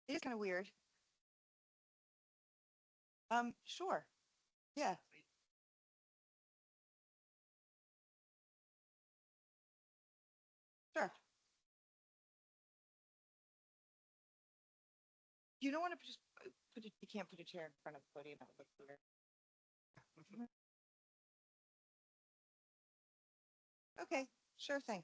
It is kind of weird. Sure. Yeah. Sure. You don't want to just put it. You can't put a chair in front of the podium. That would look weird. Okay. Sure thing.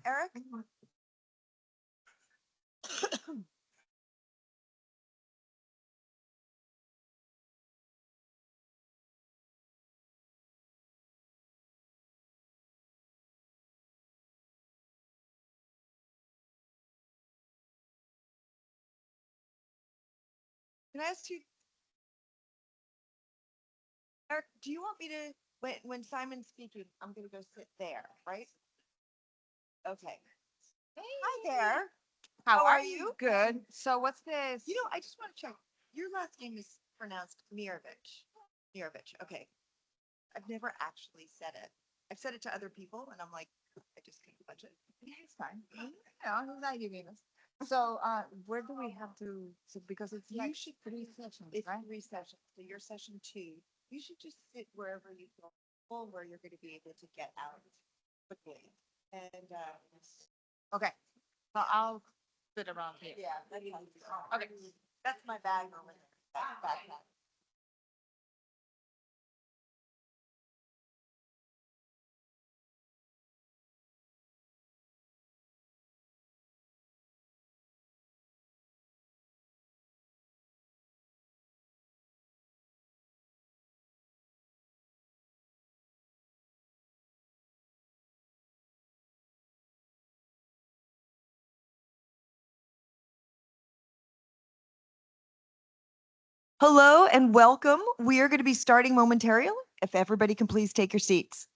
Eric. Can I ask you, Eric? Do you want me to when Simon's speaking? I'm gonna go sit there, right? Okay. Hi there. How are are you? you? Good. So what's this? I just want to check. Your last name is pronounced Mirovich. Mirovich. Okay. I've never actually said it. I've said it to other people, and I'm like, I just can't budget. Yeah, it's fine. He's not giving us. So where do we have to? So because it's You like should three sessions, It's right? 3 sessions. So your session 2, you should just sit wherever you feel comfortable, where you're going to be able to get out quickly. And Okay. So I'll sit around here. yeah, that's Okay. That's my bag over there. That backpack. Hello and welcome. We are going to be starting momentarily. If everybody can please take your seats.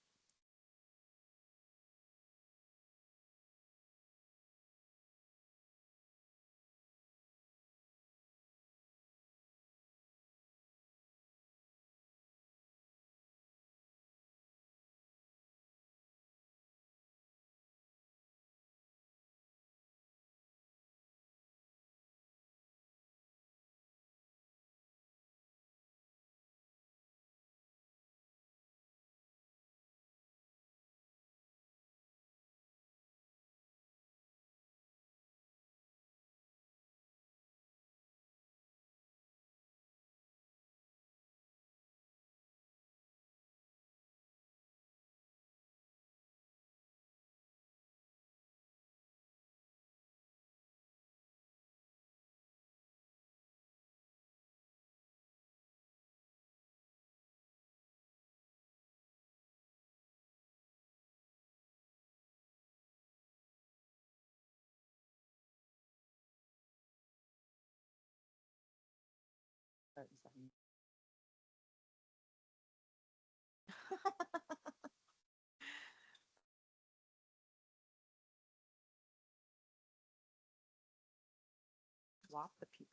swap the people.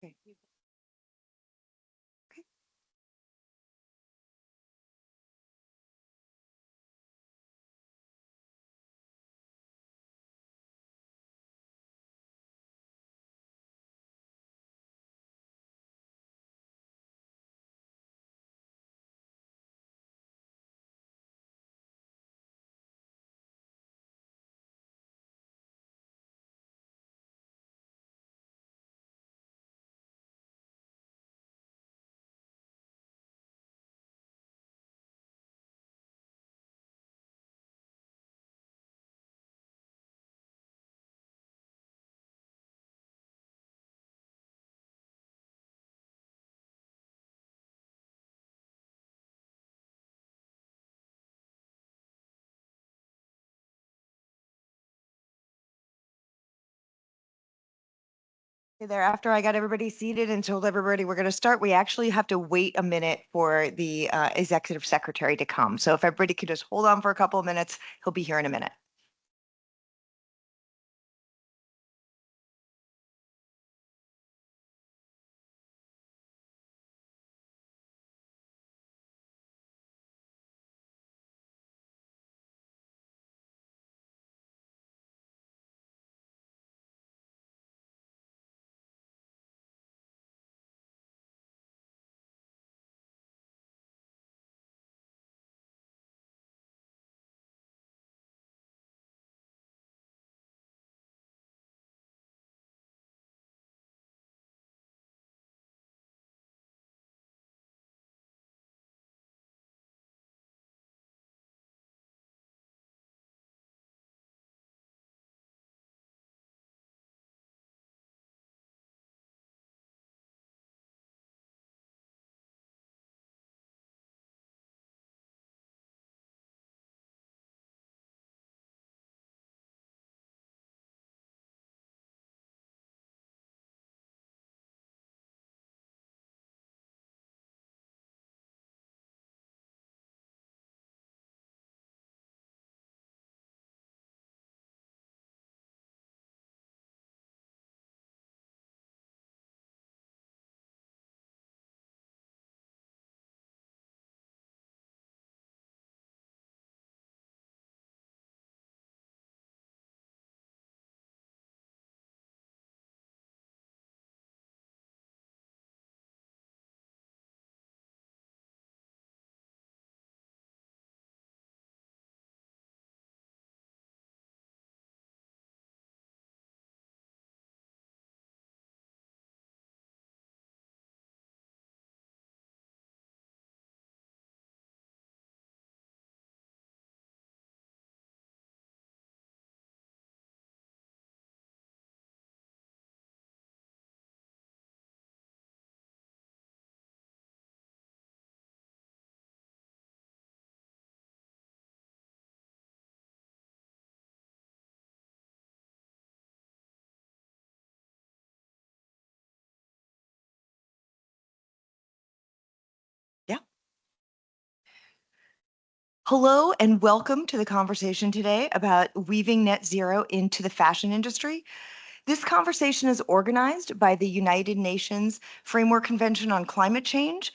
Okay. Okay. Hey there, after I got everybody seated and told everybody we're going to start, we actually have to wait a minute for the executive secretary to come. So if everybody could just hold on for a couple of minutes, he'll be here in a minute. Yeah. Hello and welcome to the conversation today about weaving net zero into the fashion industry. This conversation is organized by the United Nations Framework Convention on Climate Change,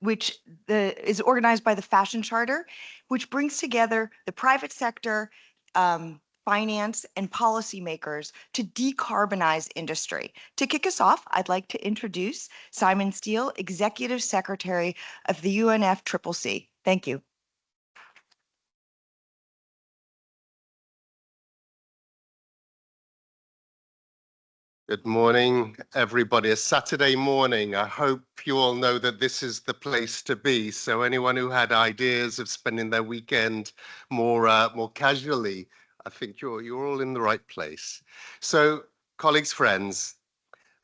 which is organized by the Fashion Charter, which brings together the private sector, finance, and policymakers to decarbonize industry. To kick us off, I'd like to introduce Simon Steele, Executive Secretary of the UNFCCC. Thank you. Good morning, everybody. It's Saturday morning. I hope you all know that this is the place to be. So anyone who had ideas of spending their weekend more casually, I think you're all in the right place. So, colleagues, friends,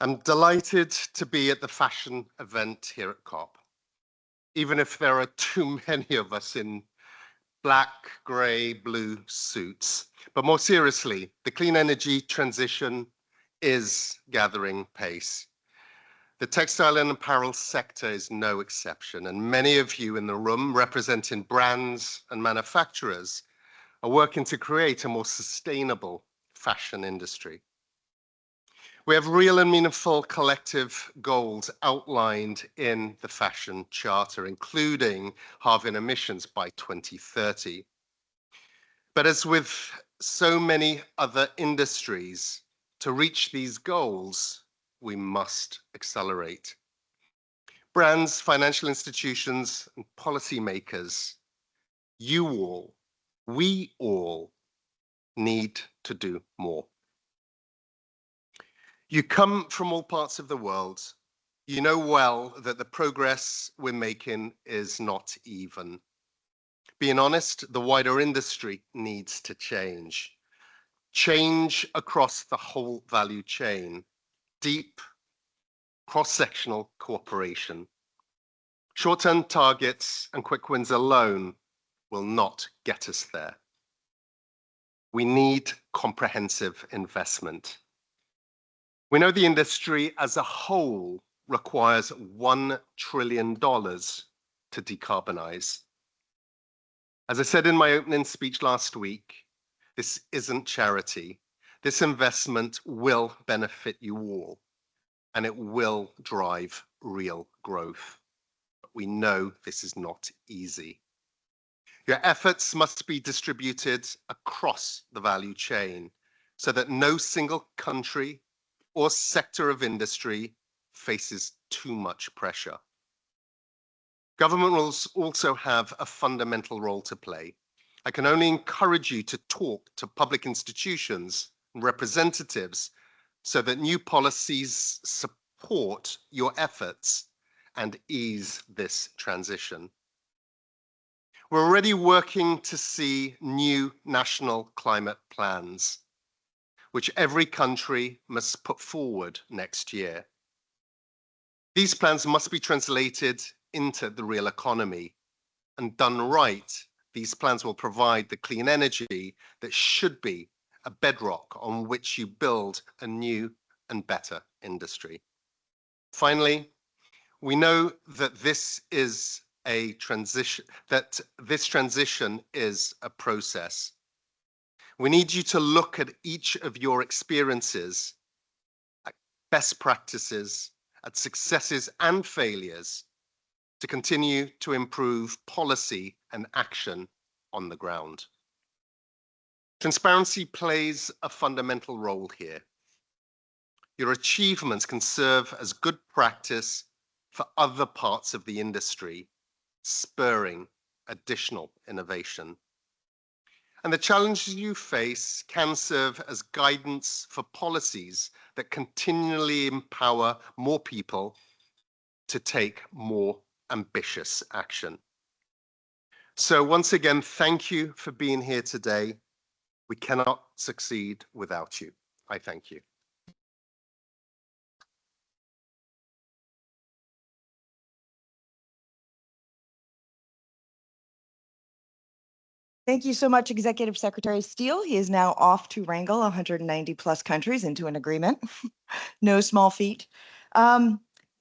I'm delighted to be at the fashion event here at COP. Even if there are too many of us in black, gray, blue suits. But more seriously, the clean energy transition is gathering pace. The textile and apparel sector is no exception, and many of you in the room representing brands and manufacturers are working to create a more sustainable fashion industry. We have real and meaningful collective goals outlined in the Fashion Charter, including halving emissions by 2030. But as with so many other industries, to reach these goals, we must accelerate. Brands, financial institutions, and policymakers, you all, we all need to do more. You come from all parts of the world. You know well that the progress we're making is not even. Being honest, the wider industry needs to change. Change across the whole value chain. Deep, cross-sectional cooperation. Short-term targets and quick wins alone will not get us there. We need comprehensive investment. We know the industry as a whole requires $1 trillion to decarbonize. As I said in my opening speech last week, this isn't charity. This investment will benefit you all, and it will drive real growth. But we know this is not easy. Your efforts must be distributed across the value chain so that no single country or sector of industry faces too much pressure. Government will also have a fundamental role to play. I can only encourage you to talk to public institutions and representatives so that new policies support your efforts and ease this transition. We're already working to see new national climate plans, which every country must put forward next year. These plans must be translated into the real economy, and done right, these plans will provide the clean energy that should be a bedrock on which you build a new and better industry. Finally, we know that this transition is a process. We need you to look at each of your experiences, at best practices, at successes and failures, to continue to improve policy and action on the ground. Transparency plays a fundamental role here. Your achievements can serve as good practice for other parts of the industry, spurring additional innovation. And the challenges you face can serve as guidance for policies that continually empower more people to take more ambitious action. So once again, thank you for being here today. We cannot succeed without you. I thank you. Thank you so much, Executive Secretary Steele. He is now off to wrangle 190 plus countries into an agreement. No small feat.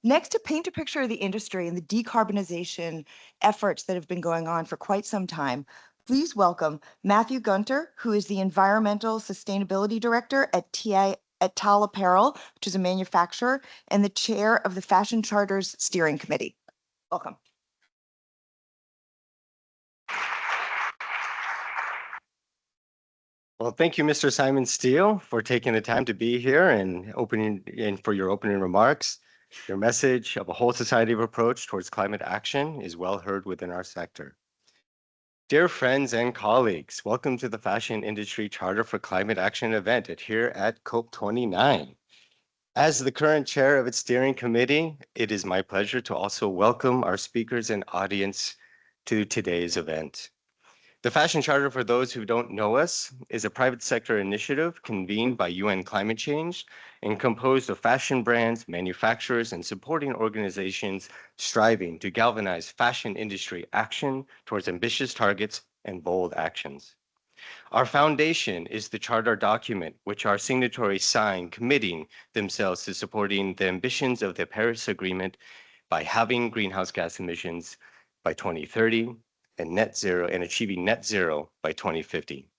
Next, to paint a picture of the industry and the decarbonization efforts that have been going on for quite some time, please welcome Matthew Gunter, who is the Environmental Sustainability Director at TAL Apparel, which is a manufacturer, and the chair of the Fashion Charter's Steering Committee. Welcome. Well, thank you, Mr. Simon Steele, for taking the time to be here and for your opening remarks. Your message of a whole society approach towards climate action is well heard within our sector. Dear friends and colleagues, welcome to the Fashion Industry Charter for Climate Action event here at COP29. As the current chair of its steering committee, it is my pleasure to also welcome our speakers and audience to today's event. The Fashion Charter, for those who don't know us, is a private sector initiative convened by UN Climate Change and composed of fashion brands, manufacturers, and supporting organizations striving to galvanize fashion industry action towards ambitious targets and bold actions. Our foundation is the charter document, which our signatories sign, committing themselves to supporting the ambitions of the Paris Agreement by halving greenhouse gas emissions by 2030 and achieving net zero by 2050.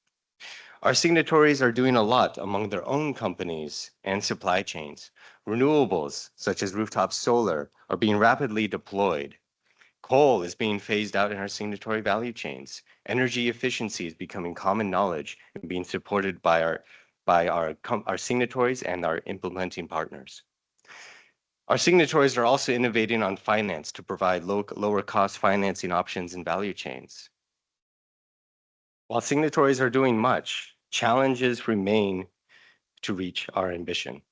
Our signatories are doing a lot among their own companies and supply chains. Renewables, such as rooftop solar, are being rapidly deployed. Coal is being phased out in our signatory value chains. Energy efficiency is becoming common knowledge and being supported by our signatories and our implementing partners. Our signatories are also innovating on finance to provide lower cost financing options and value chains. While signatories are doing much, challenges remain to reach our ambition.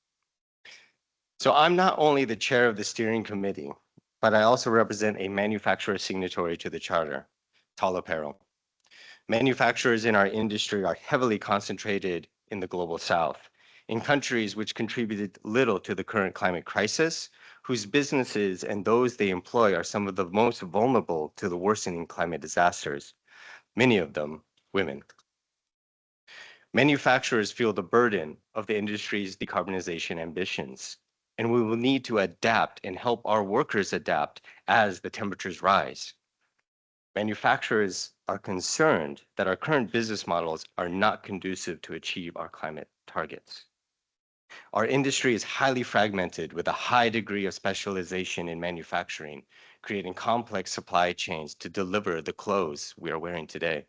So I'm not only the chair of the steering committee, but I also represent a manufacturer signatory to the charter, Tall Apparel. Manufacturers in our industry are heavily concentrated in the global south, in countries which contributed little to the current climate crisis, whose businesses and those they employ are some of the most vulnerable to the worsening climate disasters, many of them women. Manufacturers feel the burden of the industry's decarbonization ambitions, and we will need to adapt and help our workers adapt as the temperatures rise. Manufacturers are concerned that our current business models are not conducive to achieve our climate targets. Our industry is highly fragmented with a high degree of specialization in manufacturing, creating complex supply chains to deliver the clothes we are wearing today.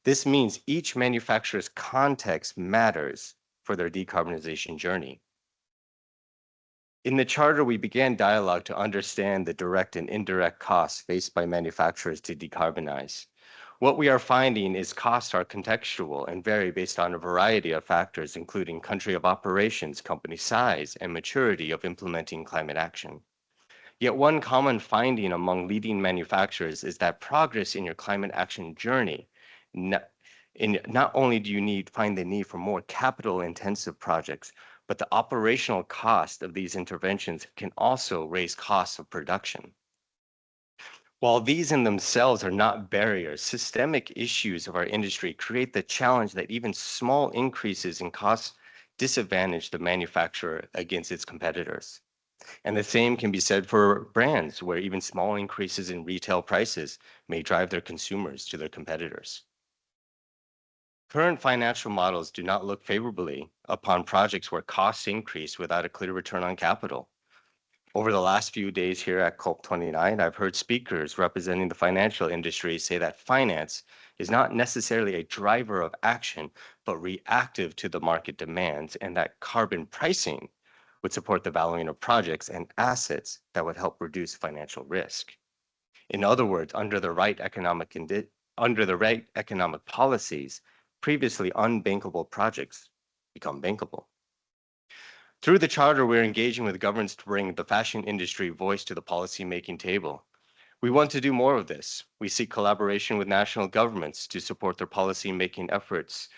This means each manufacturer's context matters for their decarbonization journey. In the charter, we began dialogue to understand the direct and indirect costs faced by manufacturers to decarbonize. What we are finding is costs are contextual and vary based on a variety of factors, including country of operations, company size, and maturity of implementing climate action. Yet one common finding among leading manufacturers is that progress in your climate action journey, not only do you find the need for more capital-intensive projects, but the operational cost of these interventions can also raise costs of production. While these in themselves are not barriers, systemic issues of our industry create the challenge that even small increases in costs disadvantage the manufacturer against its competitors. And the same can be said for brands, where even small increases in retail prices may drive their consumers to their competitors. Current financial models do not look favorably upon projects where costs increase without a clear return on capital. Over the last few days here at COP29, I've heard speakers representing the financial industry say that finance is not necessarily a driver of action, but reactive to the market demands, and that carbon pricing would support the valuing of projects and assets that would help reduce financial risk. In other words, under the right economic policies, previously unbankable projects become bankable. Through the charter, we're engaging with governments to bring the fashion industry voice to the policy-making table. We want to do more of this. We seek collaboration with national governments to support their policy-making efforts,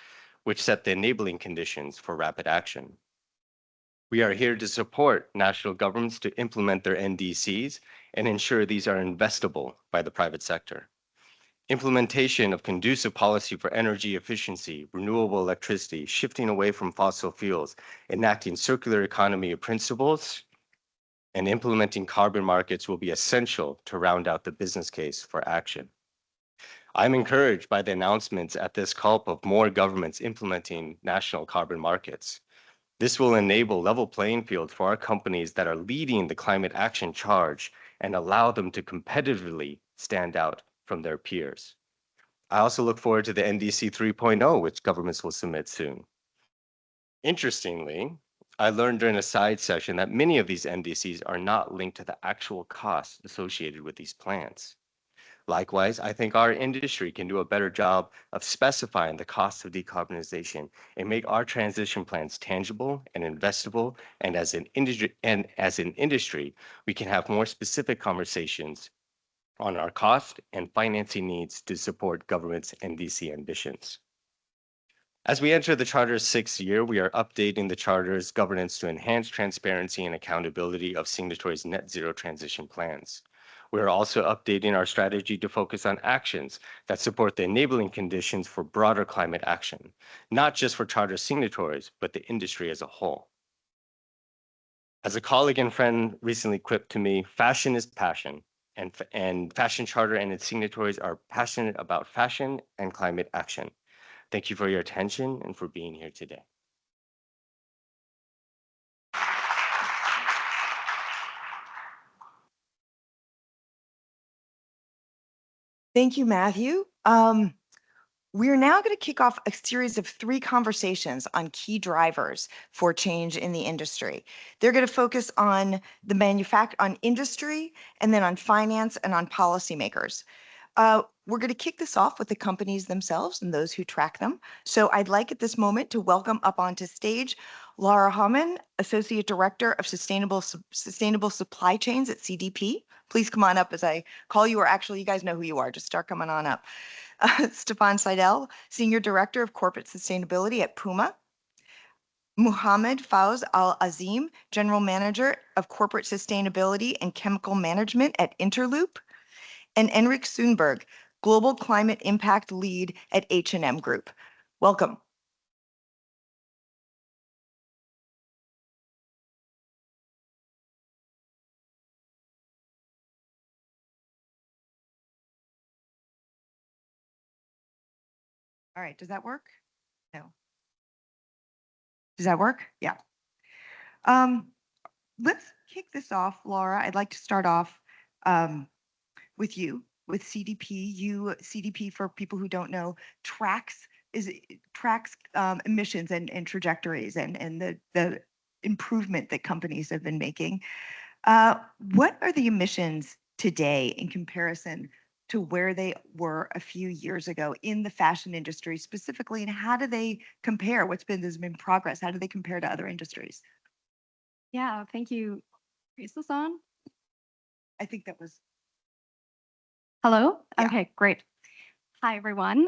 which set the enabling conditions for rapid action. We are here to support national governments to implement their NDCs and ensure these are investable by the private sector. Implementation of conducive policy for energy efficiency, renewable electricity, shifting away from fossil fuels, enacting circular economy principles, and implementing carbon markets will be essential to round out the business case for action. I'm encouraged by the announcements at this COP of more governments implementing national carbon markets. This will enable level playing fields for our companies that are leading the climate action charge and allow them to competitively stand out from their peers. I also look forward to the NDC 3.0, which governments will submit soon. Interestingly, I learned during a side session that many of these NDCs are not linked to the actual costs associated with these plans. Likewise, I think our industry can do a better job of specifying the costs of decarbonization and make our transition plans tangible and investable. And as an industry, we can have more specific conversations on our cost and financing needs to support government's NDC ambitions. As we enter the Charter's 6th year, we are updating the Charter's governance to enhance transparency and accountability of signatories' net zero transition plans. We are also updating our strategy to focus on actions that support the enabling conditions for broader climate action, not just for charter signatories, but the industry as a whole. As a colleague and friend recently quipped to me, fashion is passion, and Fashion Charter and its signatories are passionate about fashion and climate action. Thank you for your attention and for being here today. Thank you, Matthew. We're now going to kick off a series of 3 conversations on key drivers for change in the industry. They're going to focus on on industry, and then on finance and on policymakers. We're going to kick this off with the companies themselves and those who track them. So I'd like at this moment to welcome up onto stage Laura Hamann, Associate Director of Sustainable Supply Chains at CDP. Please come on up as I call you, or actually you guys know who you are, just start coming on up. Stefan Seidel, Senior Director of Corporate Sustainability at Puma. Muhammad Fawz Al-Azim, General Manager of Corporate Sustainability and Chemical Management at Interloop. And Enrik Sundberg, Global Climate Impact Lead at H&M Group. Welcome. All right, does that work? No. Does that work? Yeah. Let's kick this off, Laura. I'd like to start off with you, with CDP. CDP, for people who don't know, tracks emissions and trajectories and the improvement that companies have been making. What are the emissions today in comparison to where they were a few years ago in the fashion industry specifically, and how do they compare? There's been progress? How do they compare to other industries? Yeah, thank you. Is this on? I think that was. Hello? Yeah. Okay, great. Hi, everyone.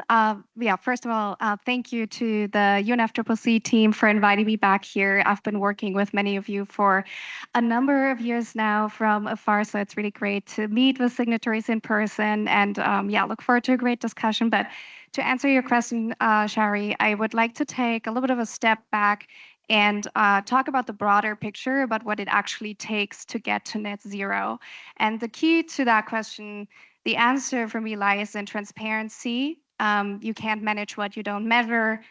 First of all, thank you to the UNFCCC team for inviting me back here. I've been working with many of you for a number of years now from afar, so it's really great to meet with signatories in person, and look forward to a great discussion. But to answer your question, Shari, I would like to take a little bit of a step back and talk about the broader picture about what it actually takes to get to net zero. And the key to that question, the answer for me lies in transparency. You can't manage what you don't measure.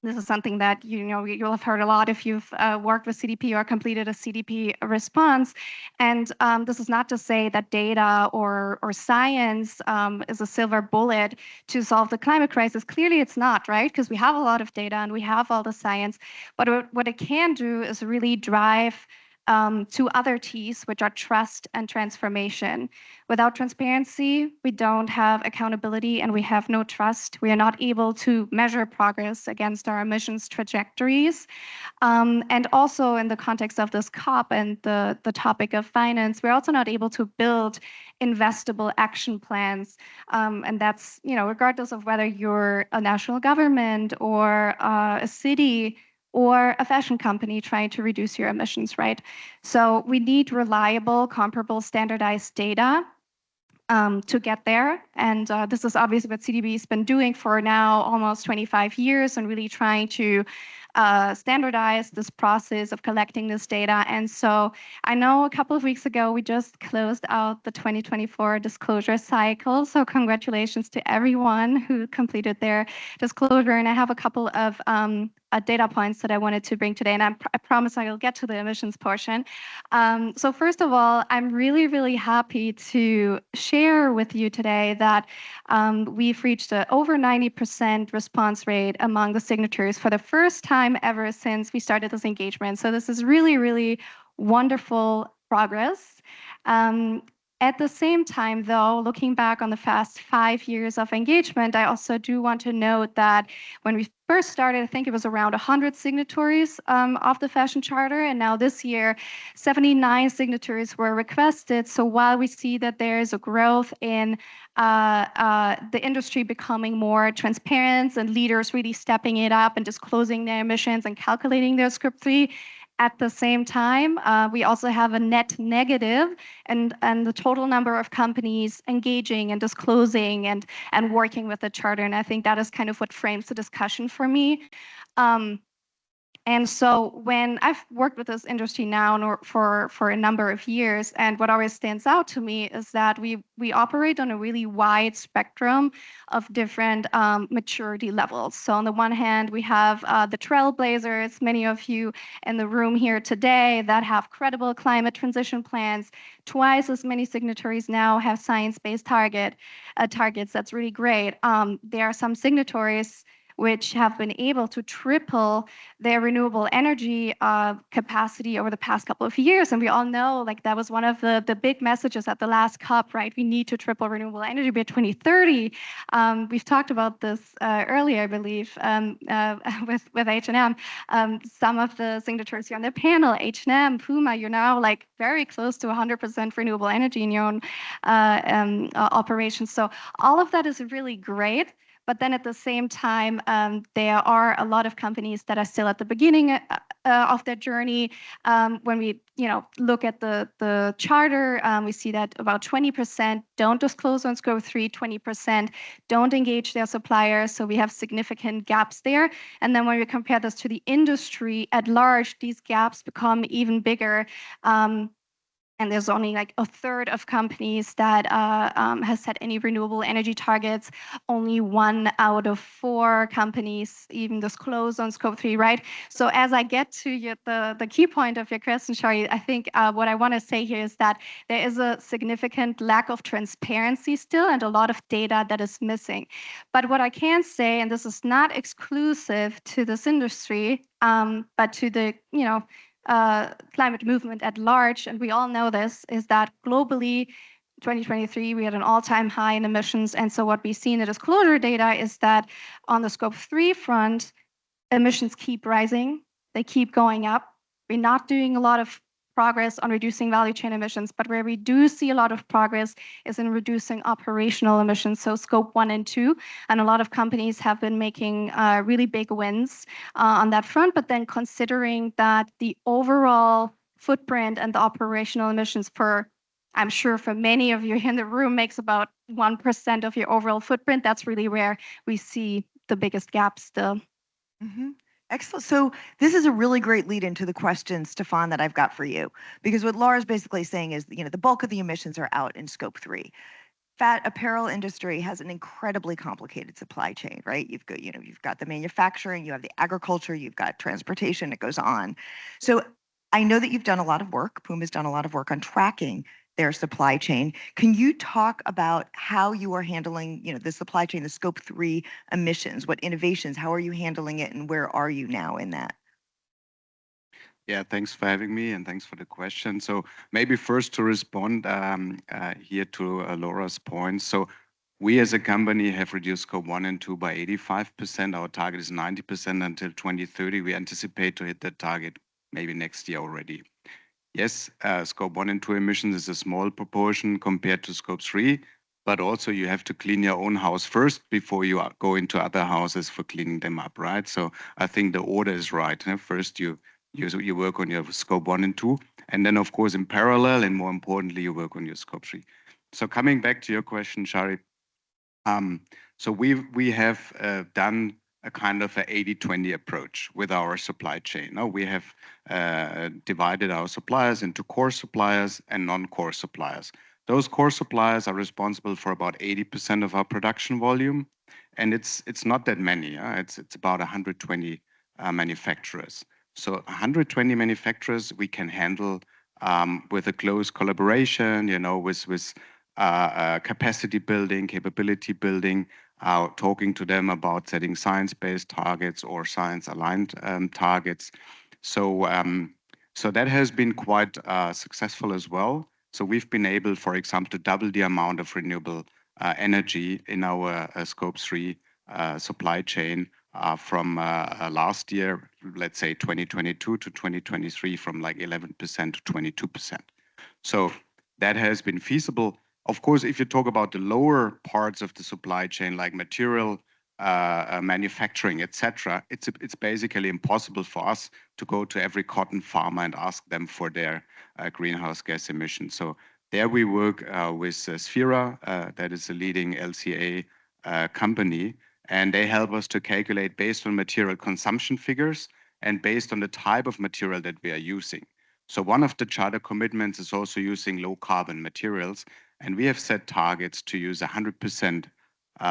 This is something that you'll have heard a lot if you've worked with CDP or completed a CDP response. And this is not to say that data or science is a silver bullet to solve the climate crisis. Clearly, it's not, right? Because we have a lot of data and we have all the science. But what it can do is really drive two other T's, which are trust and transformation. Without transparency, we don't have accountability and we have no trust. We are not able to measure progress against our emissions trajectories. And also in the context of this COP and the topic of finance, we're also not able to build investable action plans. And that's, regardless of whether you're a national government or a city or a fashion company trying to reduce your emissions, right? So we need reliable, comparable, standardized data to get there. And this is obviously what CDP has been doing for now almost 25 years and really trying to standardize this process of collecting this data. And so I know a couple of weeks ago, we just closed out the 2024 disclosure cycle. So congratulations to everyone who completed their disclosure. And I have a couple of data points that I wanted to bring today, and I promise I will get to the emissions portion. So first of all, I'm really, really happy to share with you today that we've reached an over 90% response rate among the signatories for the first time ever since we started this engagement. So this is really, really wonderful progress. At the same time, though, looking back on the past 5 years of engagement, I also do want to note that when we first started, I think it was around 100 signatories of the Fashion Charter, and now this year, 79 signatories were requested. So while we see that there is a growth in the industry becoming more transparent and leaders really stepping it up and disclosing their emissions and calculating their Scope 3, At the same time, we also have a net negative, and the total number of companies engaging and disclosing and working with the charter. And I think that is kind of what frames the discussion for me. And so when I've worked with this industry now for a number of years, and what always stands out to me is that we operate on a really wide spectrum of different maturity levels. So on the one hand, we have the trailblazers, many of you in the room here today that have credible climate transition plans. Twice as many signatories now have science-based targets. That's really great. There are some signatories which have been able to triple their renewable energy capacity over the past couple of years. And we all know, like, that was one of the big messages at the last COP, right? We need to triple renewable energy by 2030. We've talked about this earlier, I believe, with H&M. Some of the signatories here on the panel, H&M, Puma, you're now like very close to 100% renewable energy in your own operations. So all of that is really great. But then at the same time, there are a lot of companies that are still at the beginning of their journey. When we look at the charter, we see that about 20% don't disclose on Scope 3, 20% don't engage their suppliers. So we have significant gaps there. And then when we compare this to the industry at large, these gaps become even bigger. And there's only like a third of companies that has set any renewable energy targets. Only 1 out of 4 companies even disclose on Scope 3, right? So as I get to the key point of your question, Shari, I think what I want to say here is that there is a significant lack of transparency still and a lot of data that is missing. But what I can say, and this is not exclusive to this industry, but to the, climate movement at large, and we all know this, is that globally, 2023, we had an all-time high in emissions. And so what we see in the disclosure data is that on the Scope 3 front, emissions keep rising. They keep going up. We're not doing a lot of progress on reducing value chain emissions, but where we do see a lot of progress is in reducing operational emissions, so Scope 1 and 2. And a lot of companies have been making really big wins on that front, but then considering that the overall footprint and the operational emissions I'm sure for many of you in the room makes about 1% of your overall footprint, that's really where we see the biggest gaps still. Mm-hmm. Excellent. So this is a really great lead into the question, Stefan, that I've got for you, because what Laura's basically saying is, the bulk of the emissions are out in Scope 3. Fat apparel industry has an incredibly complicated supply chain, right? You've got the manufacturing, you have the agriculture, you've got transportation, it goes on. So I know that you've done a lot of work, Puma's done a lot of work on tracking their supply chain. Can you talk about how you are handling, the supply chain, the Scope 3 emissions, what innovations, how are you handling it, and where are you now in that? Yeah, thanks for having me and thanks for the question. So maybe first to respond here to Laura's point. So we as a company have reduced Scope 1 and 2 by 85%. Our target is 90% until 2030. We anticipate to hit that target maybe next year already. Yes, Scope 1 and 2 emissions is a small proportion compared to Scope 3, but also you have to clean your own house first before you go into other houses for cleaning them up, right? So I think the order is right. First, you work on your Scope 1 and 2, and then, of course, in parallel, and more importantly, you work on your Scope 3. So coming back to your question, Shari, so we have done a kind of an 80-20 approach with our supply chain. Now we have divided our suppliers into core suppliers and non-core suppliers. Those core suppliers are responsible for about 80% of our production volume, and it's not that many. It's about 120 manufacturers. So 120 manufacturers we can handle with a close collaboration, with capacity building, capability building, talking to them about setting science-based targets or science-aligned targets. So that has been quite successful as well. So we've been able, for example, to double the amount of renewable energy in our Scope 3 supply chain from last year, let's say 2022 to 2023, from like 11% to 22%. So that has been feasible. Of course, if you talk about the lower parts of the supply chain, like material manufacturing, etc., it's basically impossible for us to go to every cotton farmer and ask them for their greenhouse gas emissions. So there we work with Sphera, that is a leading LCA company, and they help us to calculate based on material consumption figures and based on the type of material that we are using. So one of the charter commitments is also using low carbon materials, and we have set targets to use 100%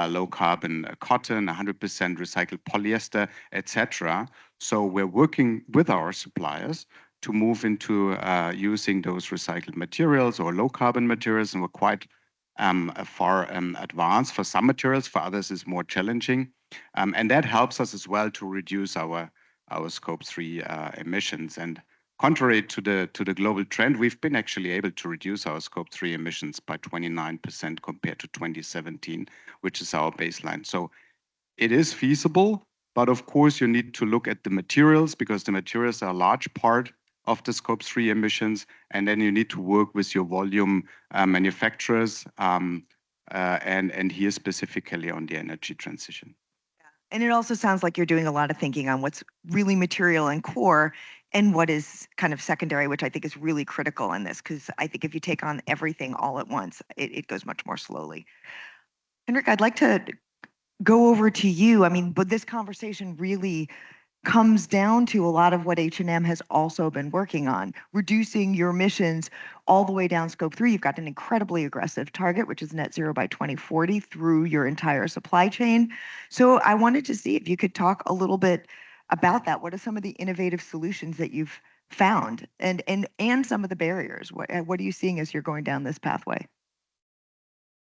low carbon cotton, 100% recycled polyester, etc. So we're working with our suppliers to move into using those recycled materials or low carbon materials, and we're quite far advanced. For some materials, for others is more challenging. And that helps us as well to reduce our scope 3 emissions. And contrary to the global trend, we've been actually able to reduce our scope 3 emissions by 29% compared to 2017, which is our baseline. So it is feasible, but of course you need to look at the materials, because the materials are a large part of the scope 3 emissions, and then you need to work with your volume manufacturers, and here specifically on the energy transition. And it also sounds like you're doing a lot of thinking on what's really material and core and what is kind of secondary, which I think is really critical in this, because I think if you take on everything all at once, it goes much more slowly. Henrik, I'd like to go over to you. I mean, but this conversation really comes down to a lot of what H&M has also been working on, reducing your emissions all the way down scope 3. You've got an incredibly aggressive target, which is net zero by 2040 through your entire supply chain. So I wanted to see if you could talk a little bit about that. What are some of the innovative solutions that you've found, and some of the barriers? What are you seeing as you're going down this pathway?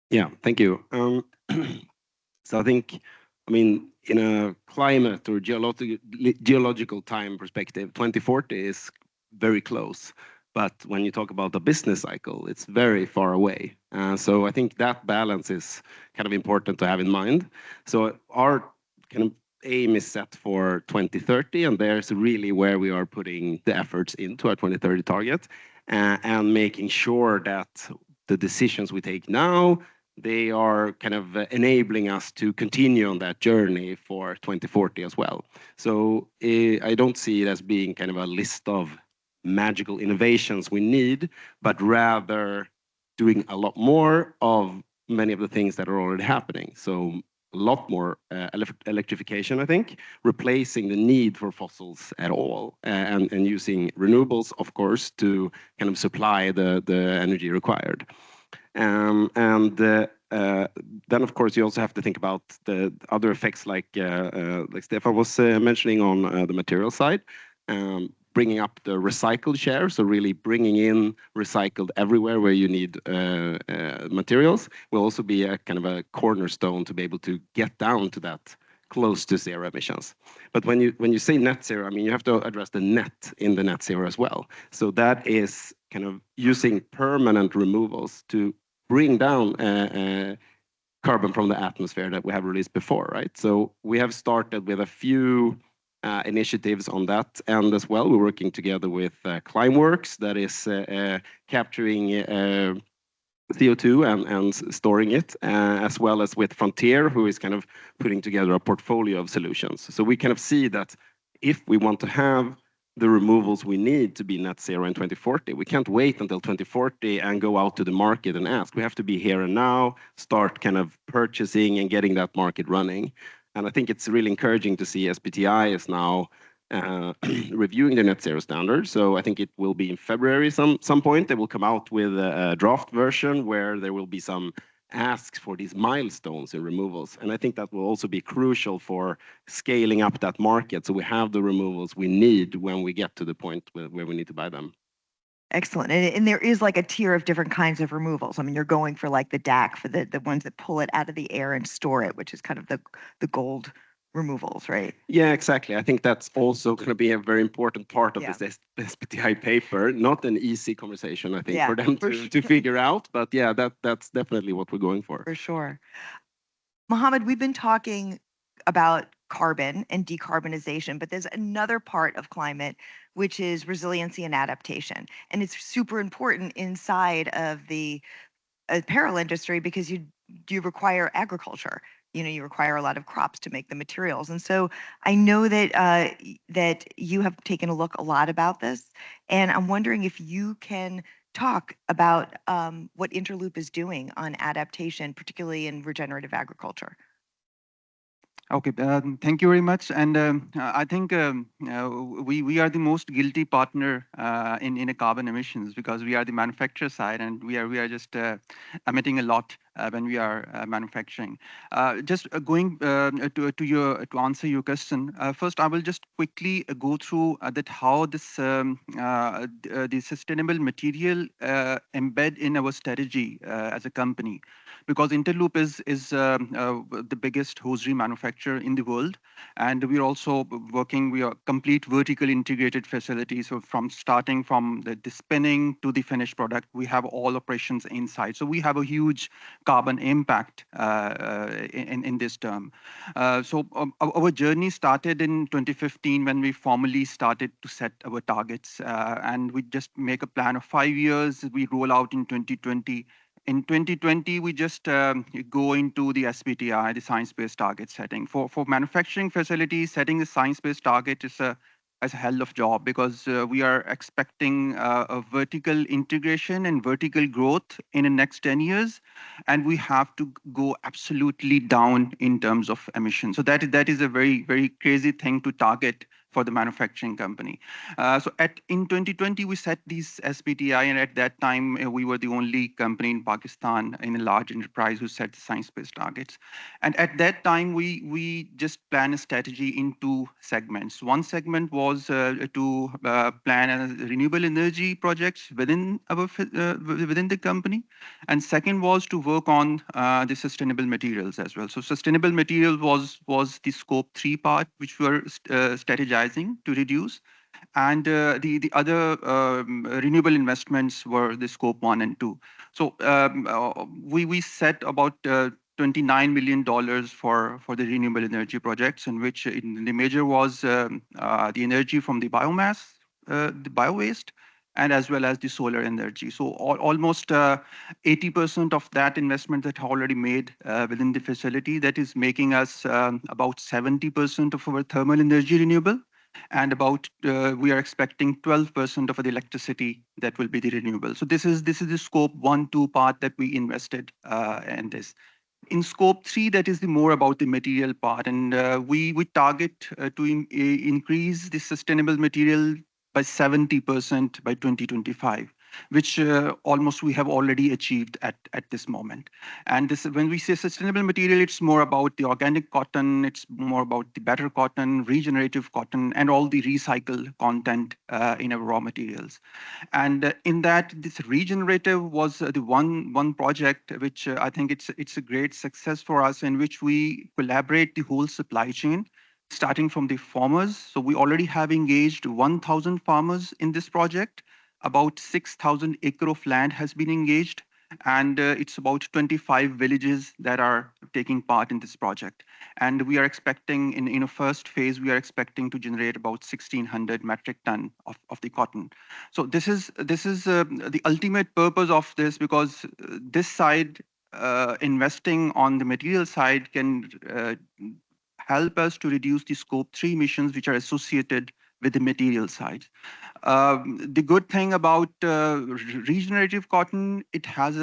Yeah, thank you. So I think, I mean, in a climate or geological time perspective, 2040 is very close. But when you talk about the business cycle, it's very far away. So I think that balance is kind of important to have in mind. So our kind of aim is set for 2030, and there's really where we are putting the efforts into our 2030 target, and making sure that the decisions we take now, they are kind of enabling us to continue on that journey for 2040 as well. So I don't see it as being kind of a list of magical innovations we need, but rather doing a lot more of many of the things that are already happening. So a lot more electrification, I think, replacing the need for fossils at all, and using renewables, of course, to kind of supply the energy required. Then, of course, you also have to think about the other effects, like Stefan was mentioning on the material side, bringing up the recycled share, so really bringing in recycled everywhere where you need materials will also be a kind of a cornerstone to be able to get down to that close to zero emissions. But when you say net zero, I mean, you have to address the net in the net zero as well. So that is kind of using permanent removals to bring down carbon from the atmosphere that we have released before, right? So we have started with a few initiatives on that end as well. We're working together with Climeworks, that is capturing CO2 and storing it, as well as with Frontier, who is kind of putting together a portfolio of solutions. So we kind of see that if we want to have the removals we need to be net zero in 2040, we can't wait until 2040 and go out to the market and ask. We have to be here and now, start kind of purchasing and getting that market running. And I think it's really encouraging to see SBTi is now reviewing the net zero standard. So I think it will be in February some point. They will come out with a draft version where there will be some asks for these milestones in removals. And I think that will also be crucial for scaling up that market, so we have the removals we need when we get to the point where we need to buy them. Excellent. And there is like a tier of different kinds of removals. I mean, you're going for like the DAC, for the ones that pull it out of the air and store it, which is kind of the gold removals, right? Yeah, exactly. I think that's also going to be a very important part of this SBTi paper. Not an easy conversation, I think, for them to figure out. But yeah, that's definitely what we're going for. For sure. Mohammed, we've been talking about carbon and decarbonization, but there's another part of climate, which is resiliency and adaptation. And it's super important inside of the apparel industry because you require agriculture you require a lot of crops to make the materials. And so I know that that you have taken a look a lot about this, and I'm wondering if you can talk about what Interloop is doing on adaptation, particularly in regenerative agriculture. Okay, thank you very much. And I think we are the most guilty partner in a carbon emissions, because we are the manufacturer side, and we are just emitting a lot when we are manufacturing. Just going to answer your question. First, I will just quickly go through that how this the sustainable material embed in our strategy as a company, because Interloop is the biggest hosiery manufacturer in the world, and we are also working. We are complete vertical integrated facility. So from starting from the spinning to the finished product, we have all operations inside. So we have a huge carbon impact in this term. Our journey started in 2015 when we formally started to set our targets, and we just make a plan of 5 years. We roll out in 2020. In 2020, we just go into the SBTI, the science-based target setting. For manufacturing facilities, setting the science-based target is a hell of job, because we are expecting a vertical integration and vertical growth in the next 10 years, and we have to go absolutely down in terms of emissions. So that is a very, very crazy thing to target for the manufacturing company. In 2020, we set these SBTI, and at that time, we were the only company in Pakistan in a large enterprise who set the science-based targets. And at that time, we just planned a strategy in two segments. One segment was to plan renewable energy projects within within the company, and second was to work on the sustainable materials as well. So sustainable material was the scope 3 part, which we were strategizing to reduce, and the other renewable investments were the scope 1 and 2. So we set about $29 million for the renewable energy projects, in which the major was the energy from the biomass, the bio-waste, and as well as the solar energy. So almost 80% of that investment that already made within the facility, that is making us about 70% of our thermal energy renewable, and about we are expecting 12% of the electricity that will be the renewable. So this is the scope 1, 2 part that we invested in this. In scope 3, that is the more about the material part, and we target to increase the sustainable material by 70% by 2025, which almost we have already achieved at this moment. And this, when we say sustainable material, it's more about the organic cotton, it's more about the better cotton, regenerative cotton, and all the recycled content in our raw materials. And in that, this regenerative was the one project which I think it's a great success for us, in which we collaborate the whole supply chain, starting from the farmers. So we already have engaged 1,000 farmers in this project. About 6,000 acre of land has been engaged, and it's about 25 villages that are taking part in this project. And we are expecting in a first phase, we are expecting to generate about 1,600 metric ton of the cotton. So this is the ultimate purpose of this, because this side, investing on the material side, can help us to reduce the scope 3 emissions which are associated with the material side. The good thing about regenerative cotton, it has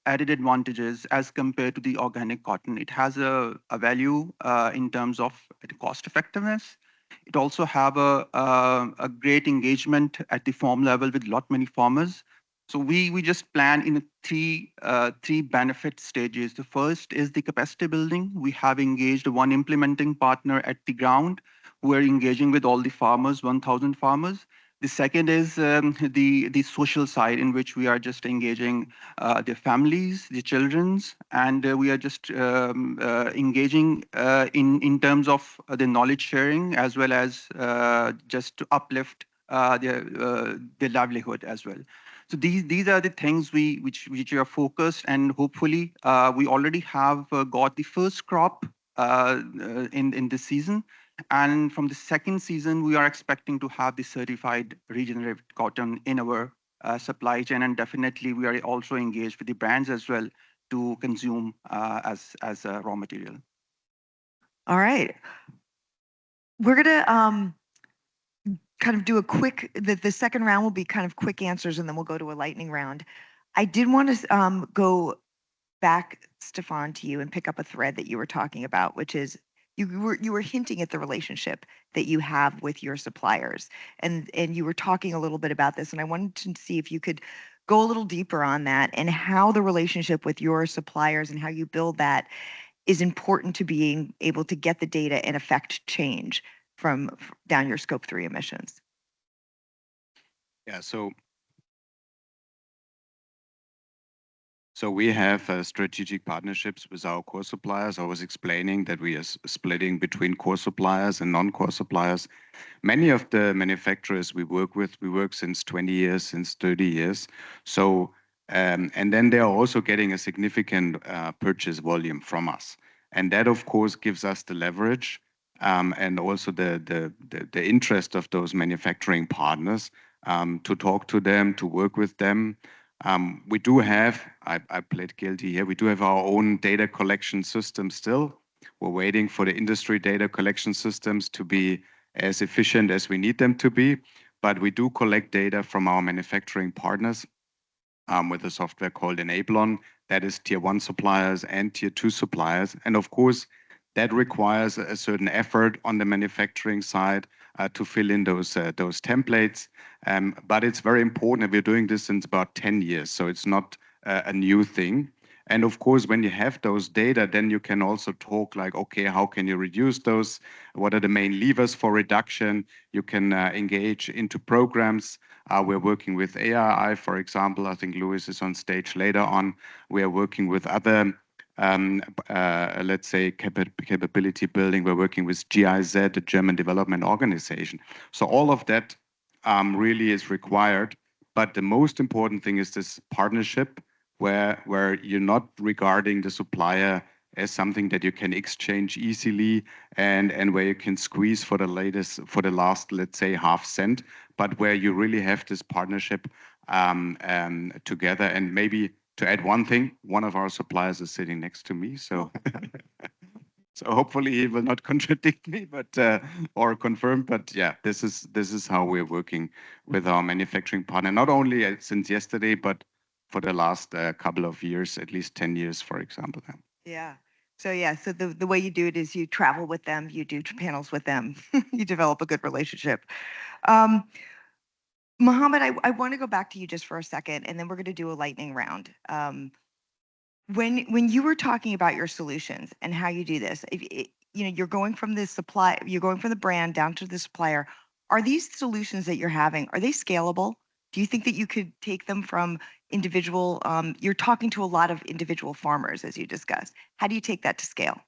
added advantages as compared to the organic cotton. It has a value in terms of cost effectiveness. It also have a great engagement at the farm level with many farmers. So we just plan in three benefit stages. The first is the capacity building. We have engaged one implementing partner at the ground who are engaging with all the farmers, 1,000 farmers. The second is the social side, in which we are just engaging the families, the children's, and we are just engaging in terms of the knowledge sharing, as well as just to uplift their livelihood as well. So these are the things which are focused, and hopefully we already have got the first crop in this season. And from the second season, we are expecting to have the certified regenerative cotton in our supply chain, and definitely we are also engaged with the brands as well to consume as a raw material. All right. We're gonna kind of do a quick, the second round will be kind of quick answers and then we'll go to a lightning round. I did want to go back, Stefan, to you and pick up a thread that you were talking about, which is you were hinting at the relationship that you have with your suppliers, and you were talking a little bit about this, and I wanted to see if you could go a little deeper on that and how the relationship with your suppliers and how you build that is important to being able to get the data and affect change from down your scope 3 emissions. Yeah, so we have strategic partnerships with our core suppliers. I was explaining that we are splitting between core suppliers and non-core suppliers. Many of the manufacturers we work since 20 years, since 30 years. So, and then they are also getting a significant purchase volume from us. And that, of course, gives us the leverage and also the interest of those manufacturing partners to talk to them, to work with them. We do have, I played guilty here, we do have our own data collection system still. We're waiting for the industry data collection systems to be as efficient as we need them to be, but we do collect data from our manufacturing partners with a software called Enablon. That is tier 1 suppliers and tier 2 suppliers. And of course, that requires a certain effort on the manufacturing side to fill in those templates. But it's very important, and we're doing this since about 10 years, so it's not a new thing. And of course, when you have those data, then you can also talk like, okay, how can you reduce those? What are the main levers for reduction? You can engage into programs. We're working with AII, for example. I think Louis is on stage later on. We are working with other let's say, capability building. We're working with GIZ, the German Development Organization. So all of that really is required. But the most important thing is this partnership where you're not regarding the supplier as something that you can exchange easily and where you can squeeze for the last, let's say, half cent, but where you really have this partnership together. And maybe to add one thing, one of our suppliers is sitting next to me, so so hopefully he will not contradict me, but or confirm. But yeah, this is how we're working with our manufacturing partner, not only since yesterday, but for the last couple of years, at least 10 years, for example. Yeah. So yeah, so the way you do it is you travel with them, you do panels with them, you develop a good relationship. Mohammed, I want to go back to you just for a second, and then we're going to do a lightning round. When you were talking about your solutions and how you do this, you're going from the supply, you're going from the brand down to the supplier. Are these solutions that you're having, are they scalable? Do you think that you could take them from individual, you're talking to a lot of individual farmers, as you discussed. How do you take that to scale?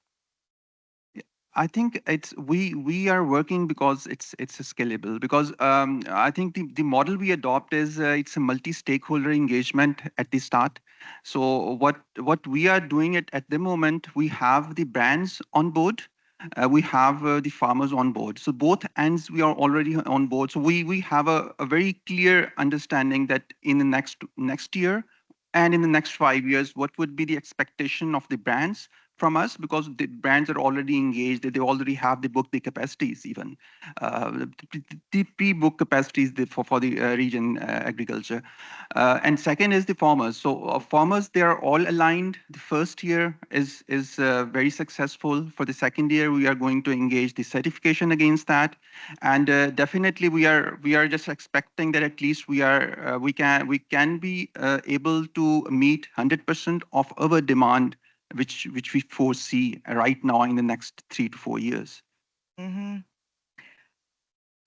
I think we are working because it's scalable, because I think the model we adopt is it's a multi-stakeholder engagement at the start. So what we are doing at the moment, we have the brands on board, we have the farmers on board. So both ends we are already on board. So we have a very clear understanding that in the next year and in the next 5 years, what would be the expectation of the brands from us, because the brands are already engaged, they already have the book the capacities even, the pre-book capacities for the region agriculture. And second is the farmers. So farmers, they are all aligned. The first year is very successful. For the second year, we are going to engage the certification against that. And definitely we are just expecting that at least we can be able to meet 100% of our demand, which we foresee right now in the next 3 to 4 years. Mm-hmm.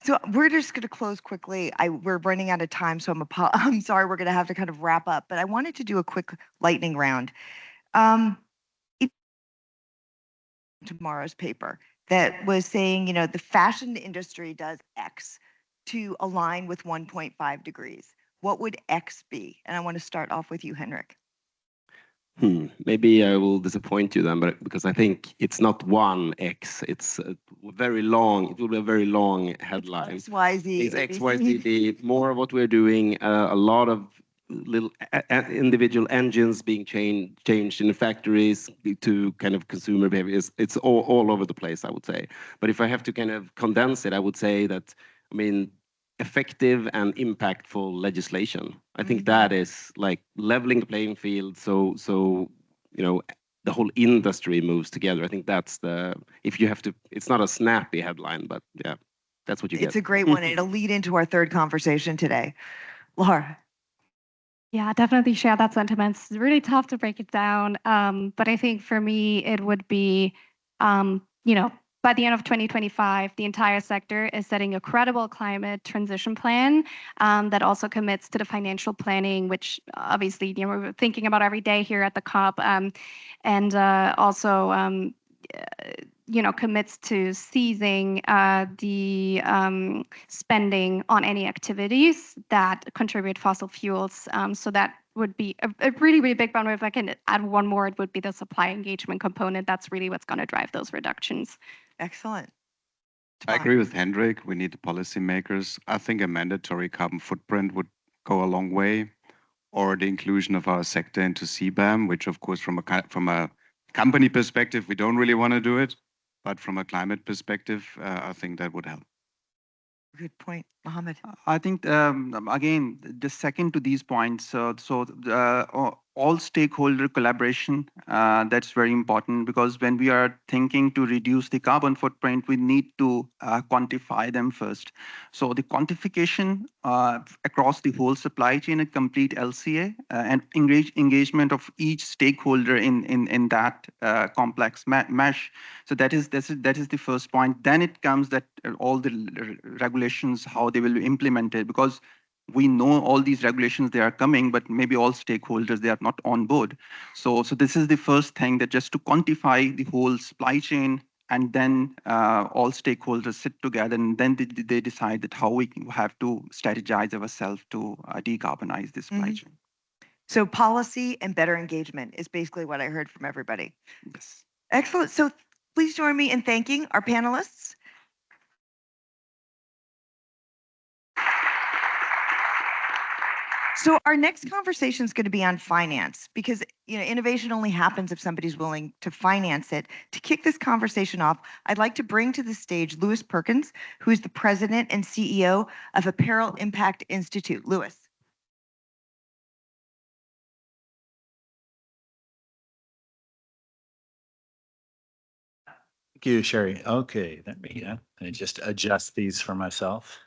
So we're just going to close quickly. We're running out of time, so I'm sorry, we're going to have to kind of wrap up. But I wanted to do a quick lightning round. Tomorrow's paper that was saying, the fashion industry does X to align with 1.5 degrees. What would X be? And I want to start off with you, Henrik. Maybe I will disappoint you then, but because I think it's not one X, it's a very long. It will be a very long headline. XYZ. It's XYZ. More of what we're doing. A lot of little individual engines being changed in the factories to kind of consumer behavior. It's all over the place, I would say. But if I have to kind of condense it, I would say that, I mean, effective and impactful legislation. I think that is like leveling the playing field. So you know, the whole industry moves together. I think that's the, if you have to, it's not a snappy headline, but yeah, that's what you get. It's a great one. It'll lead into our third conversation today. Laura. Yeah, definitely share that sentiment. It's really tough to break it down. But I think for me, it would be, you know, by the end of 2025, the entire sector is setting a credible climate transition plan that also commits to the financial planning, which obviously, you know, we're thinking about every day here at the COP, and also, you know, commits to seizing the spending on any activities that contribute fossil fuels. So that would be a really, really big one. If I can add one more, it would be the supply engagement component. That's really what's going to drive those reductions. Excellent. I agree with Hendrik. We need the policymakers. I think a mandatory carbon footprint would go a long way, or the inclusion of our sector into CBAM, which of course from a company perspective, we don't really want to do it. But from a climate perspective, I think that would help. Good point, Mohammed. I think, again, the second to these points, all stakeholder collaboration, that's very important, because when we are thinking to reduce the carbon footprint, we need to quantify them first. So the quantification across the whole supply chain, a complete LCA, and engagement of each stakeholder in that complex mesh. So that is the first point. Then it comes that all the regulations, how they will be implemented, because we know all these regulations, they are coming, but maybe all stakeholders, they are not on board. So this is the first thing, that just to quantify the whole supply chain, and then all stakeholders sit together, and then they decide that how we have to strategize ourselves to decarbonize this supply chain. So policy and better engagement is basically what I heard from everybody. Yes. Excellent. So please join me in thanking our panelists. So our next conversation is going to be on finance, because innovation only happens if somebody's willing to finance it. To kick this conversation off, I'd like to bring to the stage Louis Perkins, who is the president and CEO of Apparel Impact Institute. Louis. Thank you, Sherry. Okay, let me just adjust these for myself.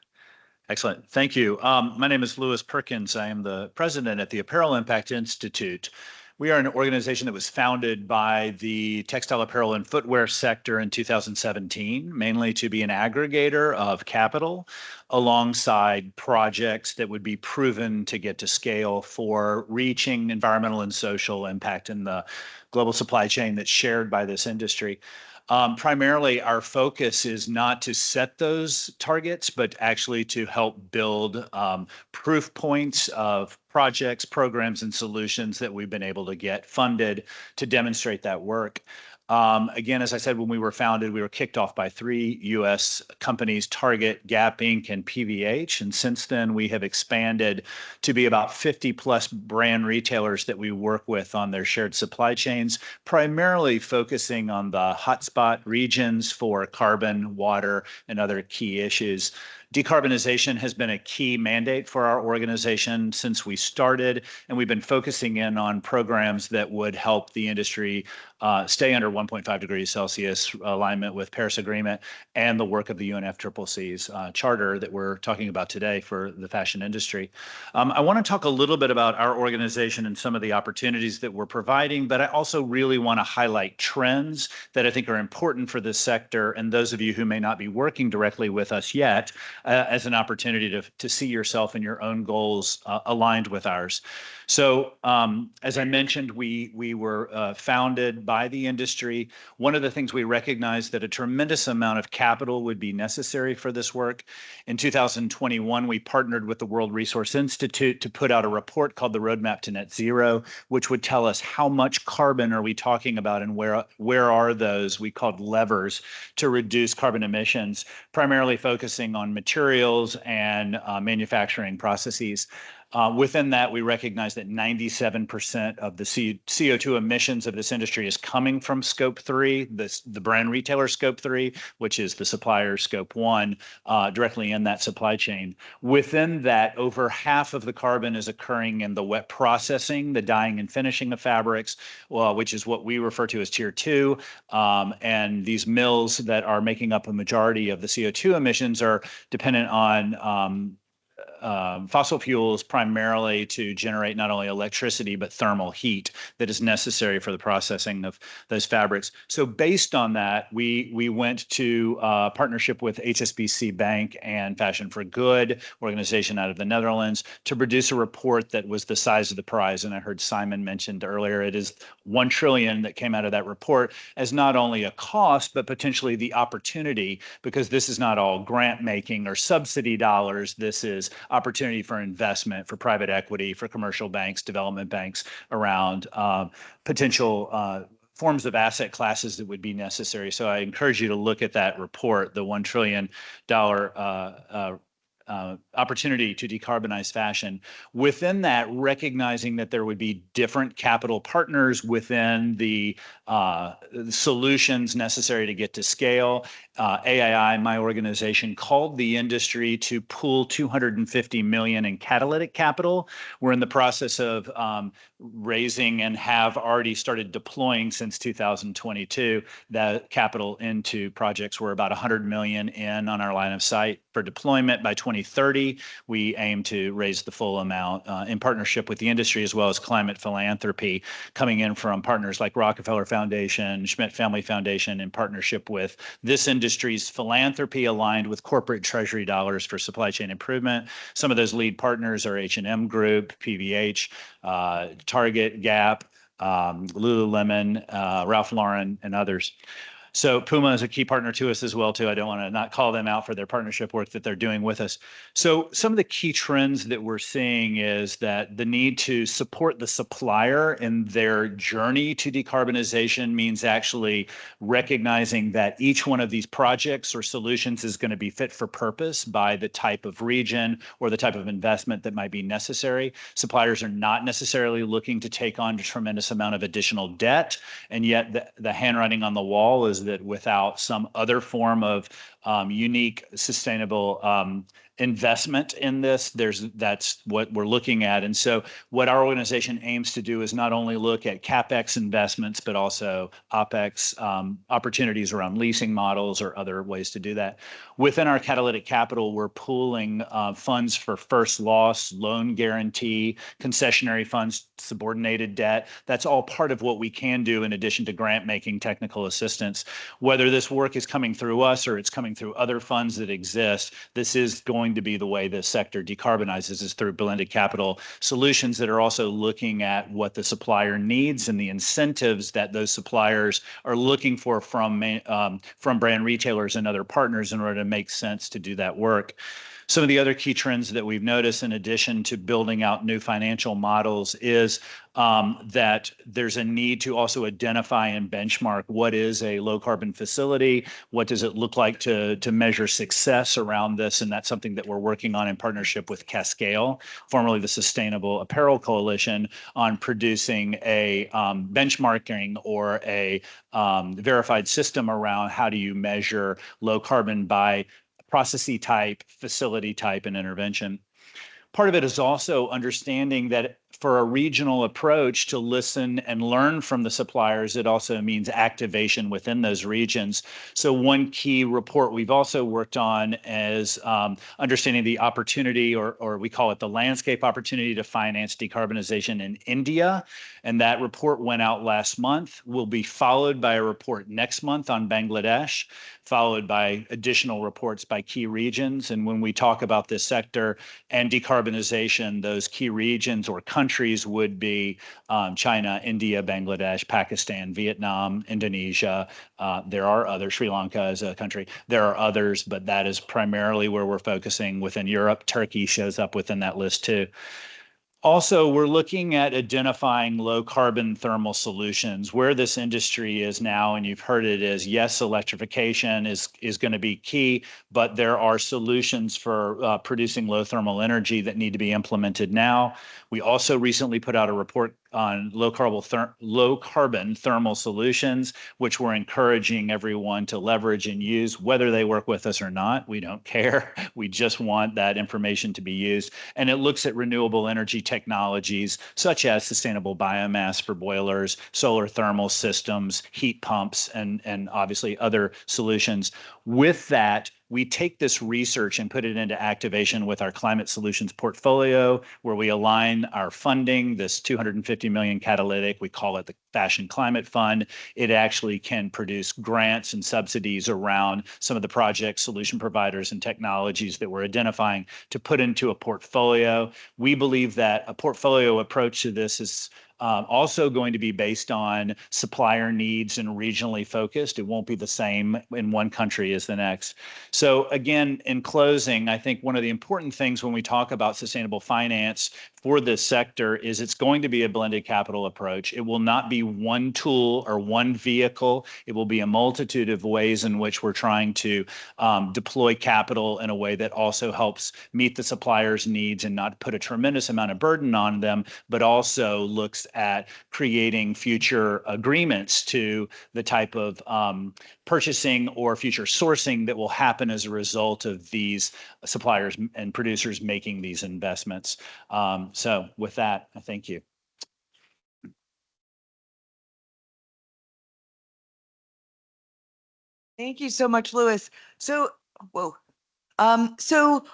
Excellent. Thank you. My name is Louis Perkins. I am the president at the Apparel Impact Institute. We are an organization that was founded by the textile apparel and footwear sector in 2017, mainly to be an aggregator of capital alongside projects that would be proven to get to scale for reaching environmental and social impact in the global supply chain that's shared by this industry. Primarily, our focus is not to set those targets, but actually to help build proof points of projects, programs, and solutions that we've been able to get funded to demonstrate that work. Again, as I said, when we were founded, we were kicked off by 3 U.S. companies, Target, Gap Inc., and PVH. And since then, we have expanded to be about 50 plus brand retailers that we work with on their shared supply chains, primarily focusing on the hotspot regions for carbon, water, and other key issues. Decarbonization has been a key mandate for our organization since we started, and we've been focusing in on programs that would help the industry stay under 1.5 degrees Celsius, alignment with Paris Agreement, and the work of the UNFCCC's charter that we're talking about today for the fashion industry. I want to talk a little bit about our organization and some of the opportunities that we're providing, but I also really want to highlight trends that I think are important for this sector, and those of you who may not be working directly with us yet, as an opportunity to see yourself and your own goals aligned with ours. So as I mentioned, we were founded by the industry. One of the things we recognized that a tremendous amount of capital would be necessary for this work. In 2021, we partnered with the World Resource Institute to put out a report called the Roadmap to Net Zero, which would tell us how much carbon are we talking about and where are those we called levers to reduce carbon emissions, primarily focusing on materials and manufacturing processes. Within that, we recognize that 97% of the CO2 emissions of this industry is coming from Scope 3, the brand retailer Scope 3, which is the supplier Scope 1, directly in that supply chain. Within that, over half of the carbon is occurring in the wet processing, the dyeing and finishing of fabrics, which is what we refer to as Tier 2. And these mills that are making up a majority of the CO2 emissions are dependent on fossil fuels primarily to generate not only electricity but thermal heat that is necessary for the processing of those fabrics. So based on that, we went to partnership with HSBC Bank and Fashion for Good organization out of the Netherlands to produce a report that was the size of the prize. And I heard Simon mentioned earlier, it is 1 trillion that came out of that report as not only a cost, but potentially the opportunity, because this is not all grant making or subsidy dollars. This is opportunity for investment, for private equity, for commercial banks, development banks around potential forms of asset classes that would be necessary. So I encourage you to look at that report, the $1 trillion opportunity to decarbonize fashion. Within that, recognizing that there would be different capital partners within the solutions necessary to get to scale. AII, my organization, called the industry to pool 250 million in catalytic capital. We're in the process of raising and have already started deploying since 2022 that capital into projects. We're about 100 million in on our line of sight for deployment by 2030. We aim to raise the full amount in partnership with the industry as well as climate philanthropy coming in from partners like Rockefeller Foundation, Schmidt Family Foundation, in partnership with this industry's philanthropy aligned with corporate treasury dollars for supply chain improvement. Some of those lead partners are H&M Group, PVH, Target, Gap, Lululemon, Ralph Lauren, and others. So Puma is a key partner to us as well, too. I don't want to not call them out for their partnership work that they're doing with us. So some of the key trends that we're seeing is that the need to support the supplier in their journey to decarbonization means actually recognizing that each one of these projects or solutions is going to be fit for purpose by the type of region or the type of investment that might be necessary. Suppliers are not necessarily looking to take on a tremendous amount of additional debt, and yet the handwriting on the wall is that without some other form of unique, sustainable investment in this, that's what we're looking at. And so what our organization aims to do is not only look at CapEx investments, but also OpEx opportunities around leasing models or other ways to do that. Within our catalytic capital, we're pooling funds for first loss, loan guarantee, concessionary funds, subordinated debt. That's all part of what we can do in addition to grant making, technical assistance. Whether this work is coming through us or it's coming through other funds that exist, this is going to be the way the sector decarbonizes, is through blended capital solutions that are also looking at what the supplier needs and the incentives that those suppliers are looking for from brand retailers and other partners in order to make sense to do that work. Some of the other key trends that we've noticed, in addition to building out new financial models, is that there's a need to also identify and benchmark what is a low carbon facility, what does it look like to measure success around this, and that's something that we're working on in partnership with Cascale, formerly the Sustainable Apparel Coalition, on producing a benchmarking or a verified system around how do you measure low carbon by processy type, facility type, and intervention. Part of it is also understanding that for a regional approach to listen and learn from the suppliers, it also means activation within those regions. So one key report we've also worked on is understanding the opportunity, or we call it the landscape opportunity, to finance decarbonization in India. And that report went out last month, will be followed by a report next month on Bangladesh, followed by additional reports by key regions. And when we talk about this sector and decarbonization, those key regions or countries would be China, India, Bangladesh, Pakistan, Vietnam, Indonesia. There are others, Sri Lanka as a country. There are others, but that is primarily where we're focusing within Europe. Turkey shows up within that list too. Also, we're looking at identifying low carbon thermal solutions. Where this industry is now, and you've heard it, is yes, electrification is going to be key, but there are solutions for producing low thermal energy that need to be implemented now. We also recently put out a report on low carbon thermal solutions, which we're encouraging everyone to leverage and use, whether they work with us or not. We don't care. We just want that information to be used. And it looks at renewable energy technologies such as sustainable biomass for boilers, solar thermal systems, heat pumps, and obviously other solutions. With that, we take this research and put it into activation with our climate solutions portfolio, where we align our funding, this 250 million catalytic, we call it the Fashion Climate Fund. It actually can produce grants and subsidies around some of the project solution providers and technologies that we're identifying to put into a portfolio. We believe that a portfolio approach to this is also going to be based on supplier needs and regionally focused. It won't be the same in one country as the next. So again, in closing, I think one of the important things when we talk about sustainable finance for this sector is it's going to be a blended capital approach. It will not be one tool or one vehicle. It will be a multitude of ways in which we're trying to deploy capital in a way that also helps meet the supplier's needs and not put a tremendous amount of burden on them, but also looks at creating future agreements to the type of purchasing or future sourcing that will happen as a result of these suppliers and producers making these investments. So with that, I thank you. Thank you so much, Louis. So, whoa. So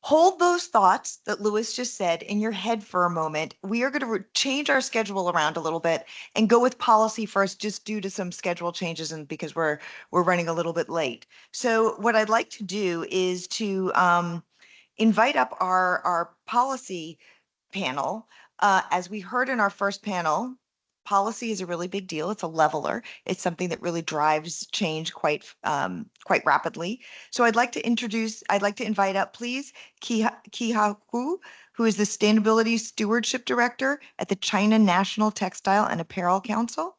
hold those thoughts that Louis just said in your head for a moment. We are going to change our schedule around a little bit and go with policy first, just due to some schedule changes and because we're running a little bit late. So what I'd like to do is to invite up our policy panel. As we heard in our first panel, policy is a really big deal. It's a leveler. It's something that really drives change quite rapidly. So I'd like to invite up, please, Kiha Hu, who is the Sustainability Stewardship Director at the China National Textile and Apparel Council,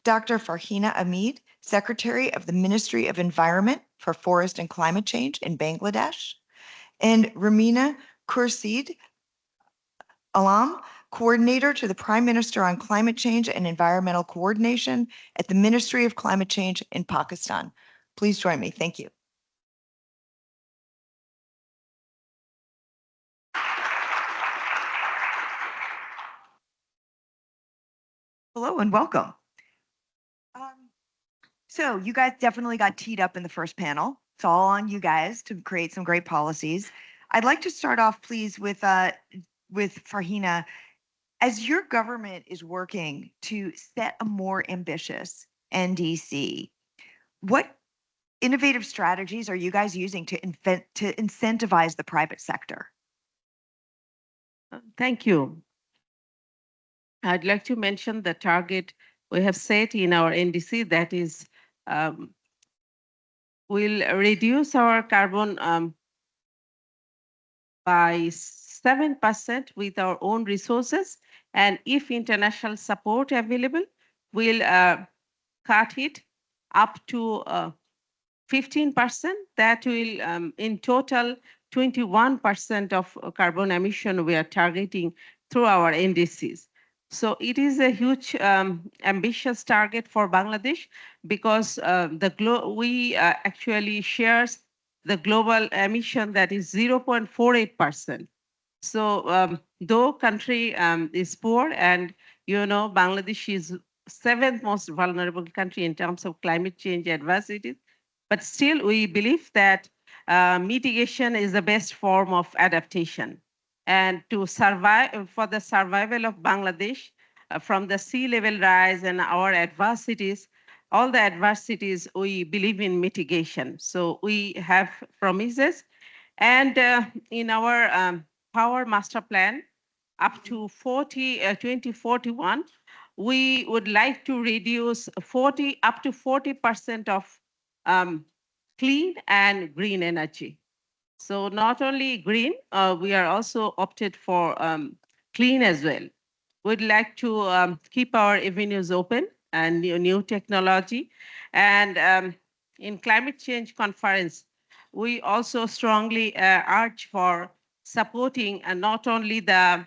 Dr. Farhina Ahmed, Secretary of the Ministry of Environment for Forest and Climate Change in Bangladesh, and Ramina Khurshid Alam, Coordinator to the Prime Minister on Climate Change and Environmental Coordination at the Ministry of Climate Change in Pakistan. Please join me. Thank you. Hello and welcome. So you guys definitely got teed up in the first panel. It's all on you guys to create some great policies. I'd like to start off, please, with Farhina. As your government is working to set a more ambitious NDC, what innovative strategies are you guys using to incentivize the private sector? Thank you. I'd like to mention the target we have set in our NDC, that is, we'll reduce our carbon by 7% with our own resources, and if international support available, we'll cut it up to 15%. That will, in total, 21% of carbon emission we are targeting through our NDCs. So it is a huge ambitious target for Bangladesh, because we actually shares the global emission that is 0.48%. So though country is poor, and Bangladesh is 7th most vulnerable country in terms of climate change adversities, but still we believe that mitigation is the best form of adaptation. And to survive, for the survival of Bangladesh, from the sea level rise and our adversities, all the adversities, we believe in mitigation. So we have promises, and in our power master plan up to 2041, we would like to reduce up to 40% of clean and green energy. So not only green, we are also opted for clean as well. We'd like to keep our avenues open and new technology. And in climate change conference, we also strongly urge for supporting not only the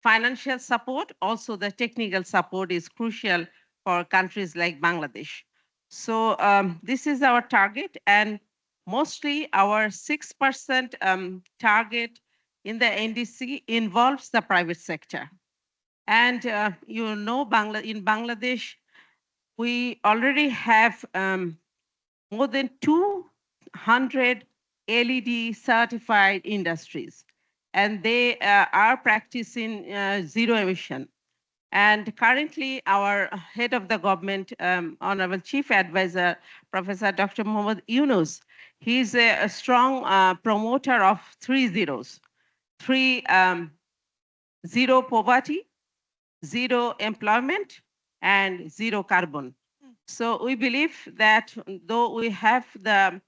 financial support, also the technical support is crucial for countries like Bangladesh. So this is our target, and mostly our 6% target in the NDC involves the private sector. And in Bangladesh, we already have more than 200 LED certified industries, and they are practicing zero emission. And currently, our head of the government, Honorable Chief Advisor, Professor Dr. Mohammad Yunus, he's a strong promoter of three zeros: three zero poverty, zero employment, and zero carbon. So we believe that though we have the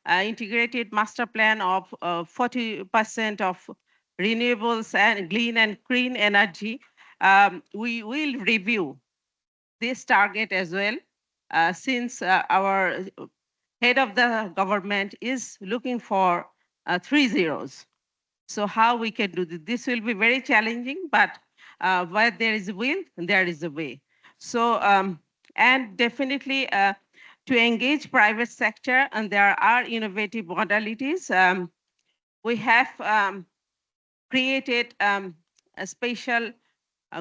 integrated master plan of 40% of renewables and clean and green energy, we will review this target as well, since our head of the government is looking for three zeros. So how we can do this? This will be very challenging, but where there is a will, there is a way. So, and definitely to engage private sector, and there are innovative modalities. We have created a special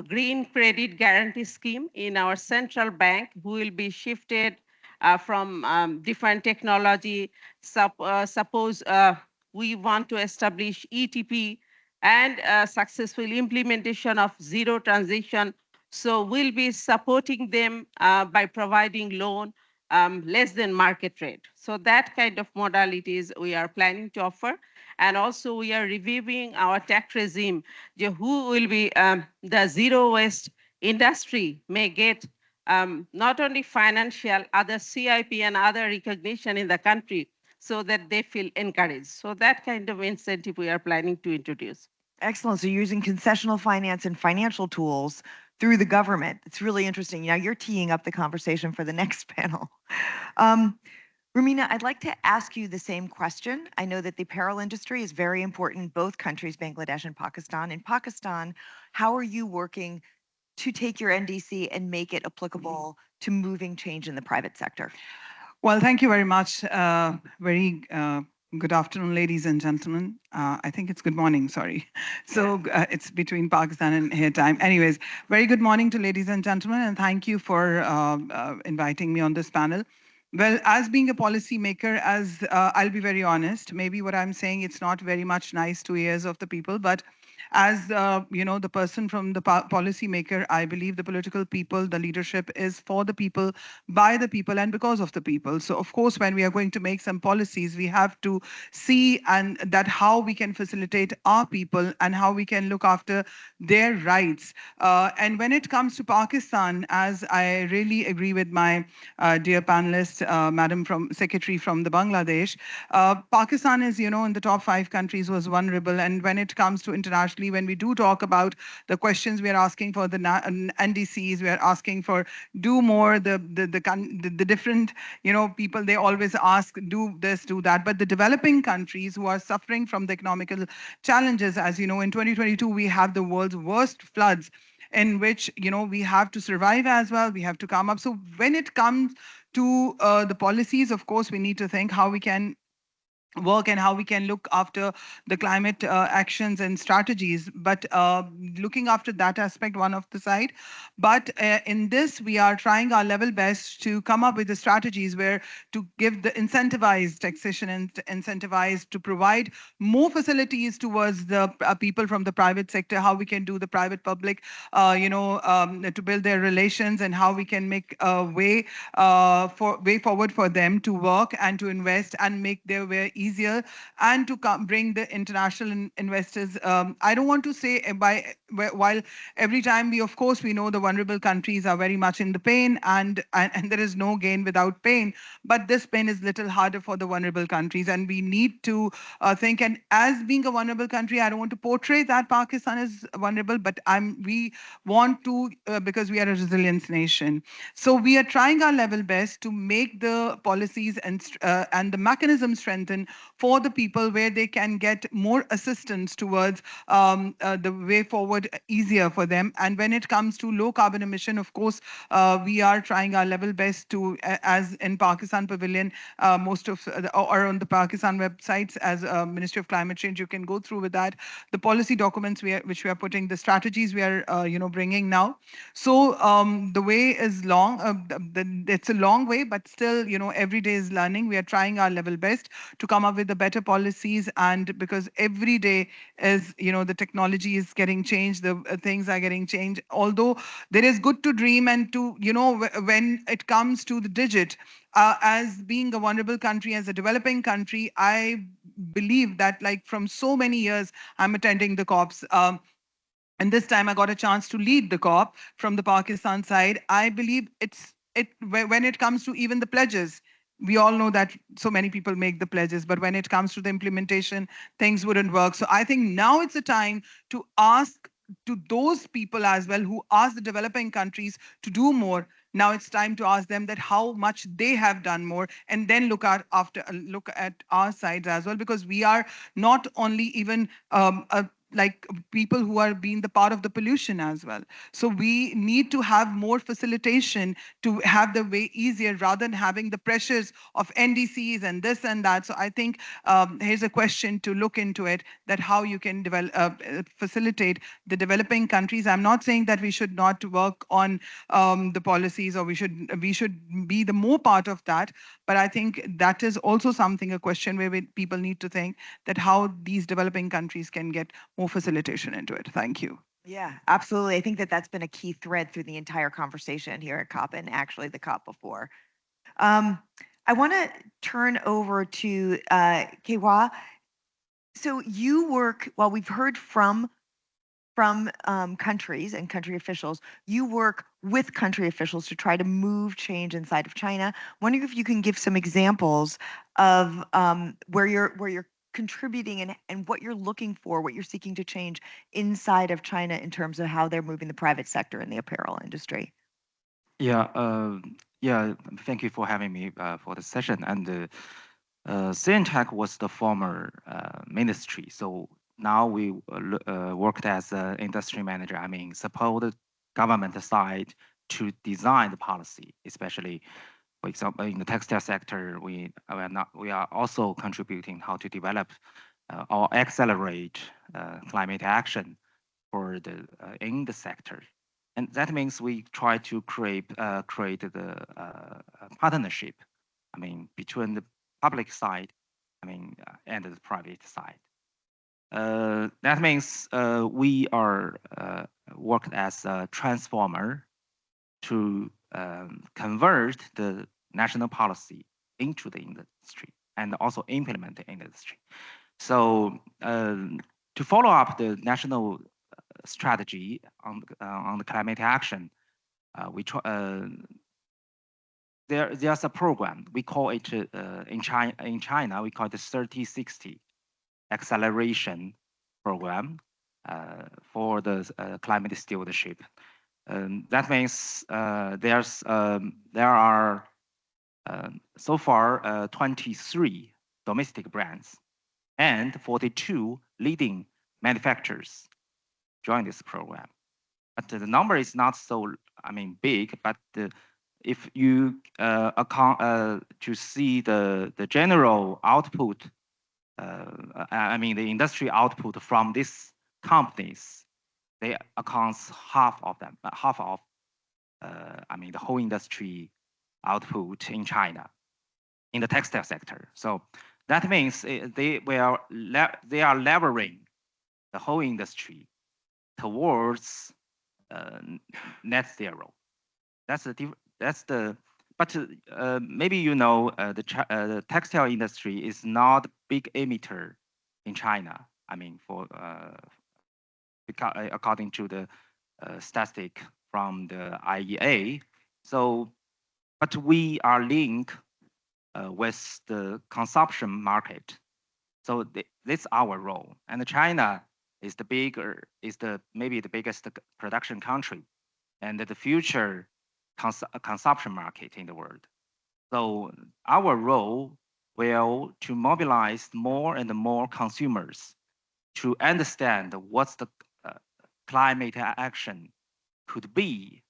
green credit guarantee scheme in our central bank, who will be shifted from different technology. Suppose we want to establish ETP and successful implementation of zero transition. So we'll be supporting them by providing loan less than market rate. So that kind of modalities we are planning to offer. And also we are reviewing our tax regime, who will be the zero waste industry may get not only financial, other CIP and other recognition in the country, so that they feel encouraged. So that kind of incentive we are planning to introduce. Excellent. So you're using concessional finance and financial tools through the government. It's really interesting. Now you're teeing up the conversation for the next panel. Romina, I'd like to ask you the same question. I know that the apparel industry is very important in both countries, Bangladesh and Pakistan. In Pakistan, how are you working to take your NDC and make it applicable to moving change in the private sector? Well, thank you very much. Very good afternoon, ladies and gentlemen. I think it's good morning, sorry. So it's between Pakistan and here time. Anyways, very good morning to ladies and gentlemen, and thank you for inviting me on this panel. Well, as being a policymaker, I'll be very honest, maybe what I'm saying, it's not very much nice to ears of the people, but as the person from the policymaker, I believe the political people, the leadership is for the people, by the people, and because of the people. So of course, when we are going to make some policies, we have to see and that how we can facilitate our people and how we can look after their rights. And when it comes to Pakistan, as I really agree with my dear panelist, Madam Secretary from the Bangladesh, Pakistan is, in the top 5 countries, was vulnerable. And when it comes to international, when we do talk about the questions we are asking for the NDCs, we are asking for do more, the different, people, they always ask, do this, do that. But the developing countries who are suffering from the economical challenges, as you know, in 2022, we have the world's worst floods in which, we have to survive as well. We have to come up. So when it comes to the policies, of course, we need to think how we can work and how we can look after the climate actions and strategies, but looking after that aspect, one of the side. But in this, we are trying our level best to come up with the strategies where to give the incentivized taxation and incentivized to provide more facilities towards the people from the private sector, how we can do the private public, to build their relations, and how we can make a way forward for them to work and to invest and make their way easier and to bring the international investors. I don't want to say while every time of course, we know the vulnerable countries are very much in the pain and there is no gain without pain, but this pain is little harder for the vulnerable countries and we need to think, and as being a vulnerable country, I don't want to portray that Pakistan is vulnerable, but we want to, because we are a resilience nation. So we are trying our level best to make the policies and the mechanisms strengthen for the people where they can get more assistance towards the way forward easier for them. And when it comes to low carbon emission, of course, we are trying our level best to, as in Pakistan Pavilion, most of or on the Pakistan websites as Ministry of Climate Change, you can go through with that. The policy documents which we are putting, the strategies we are bringing now. So the way is long. It's a long way, but still, every day is learning. We are trying our level best to come up with the better policies, and because every day is, the technology is getting changed, the things are getting changed. Although there is good to dream and to, when it comes to the digit, as being a vulnerable country, as a developing country, I believe that like from so many years, I'm attending the COPs. And this time I got a chance to lead the COP from the Pakistan side. I believe when it comes to even the pledges, we all know that so many people make the pledges, but when it comes to the implementation, things wouldn't work. So I think now it's a time to ask to those people as well who ask the developing countries to do more. Now it's time to ask them that how much they have done more, and then look at our sides as well, because we are not only even like people who are being the part of the pollution as well. So we need to have more facilitation to have the way easier rather than having the pressures of NDCs and this and that. So I think here's a question to look into it, that how you can facilitate the developing countries. I'm not saying that we should not work on the policies, or we should be the more part of that. But I think that is also something, a question where people need to think that how these developing countries can get more facilitation into it. Thank you. Yeah, absolutely. I think that's been a key thread through the entire conversation here at COP and actually the COP before. I want to turn over to Kewa. So you work, well, we've heard from countries and country officials. You work with country officials to try to move change inside of China. Wondering if you can give some examples of where you're contributing and what you're looking for, what you're seeking to change inside of China in terms of how they're moving the private sector in the apparel industry. Yeah, thank you for having me for the session. And CNTech was the former ministry, so now we worked as an industry manager. I mean, support the government side to design the policy, especially, for example, in the textile sector, we are also contributing how to develop or accelerate climate action for the in the sector. And that means we try to create the partnership, I mean, between the public side, and the private side. That means we are worked as a transformer to convert the national policy into the industry and also implement the industry. So to follow up the national strategy on the climate action, there's a program, we call it in China we call it the 3060 acceleration program for the climate stewardship. That means there are so far 23 domestic brands and 42 leading manufacturers join this program. But the number is not so, big, but if you to see the general output, the industry output from these companies, they accounts half of the whole industry output in China, in the textile sector. So that means they are leveraging the whole industry towards net zero. That's the but maybe you know the textile industry is not a big emitter in China. I mean, according to the statistic from the IEA. So, but we are linked with the consumption market. So this is our role. And China is maybe the biggest production country and the future consumption market in the world. So our role will to mobilize more and more consumers to understand what's the climate action could be,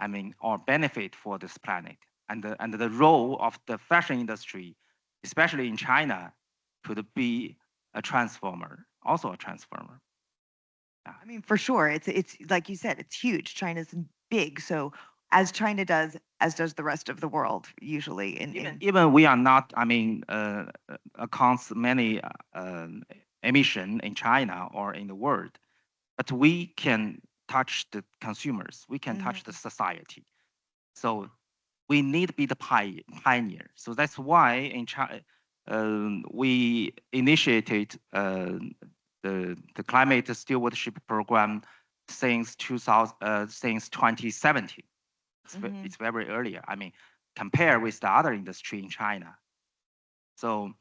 I mean, or benefit for this planet. And the role of the fashion industry, especially in China, could be a transformer, also a transformer. I mean, for sure, it's like you said, it's huge. China's big, so as China does, as does the rest of the world, usually. Even we are not, I mean, accounts many emission in China or in the world, but we can touch the consumers, we can touch the society. So we need to be the pioneer. So that's why in China we initiated the climate stewardship program since 2017. It's very earlier. I mean, compare with the other industry in China. So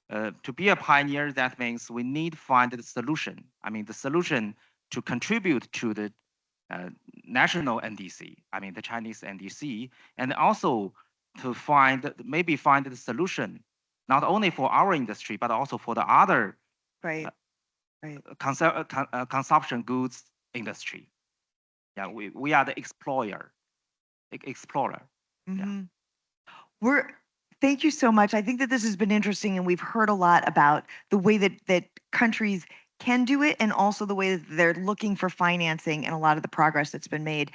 to be a pioneer, that means we need to find the solution. I mean, the solution to contribute to the national NDC, I mean, the Chinese NDC, and also to maybe find the solution, not only for our industry, but also for the other consumption goods industry. Yeah, we are the explorer. Yeah. Thank you so much. I think that this has been interesting, and we've heard a lot about the way that countries can do it, and also the way that they're looking for financing and a lot of the progress that's been made.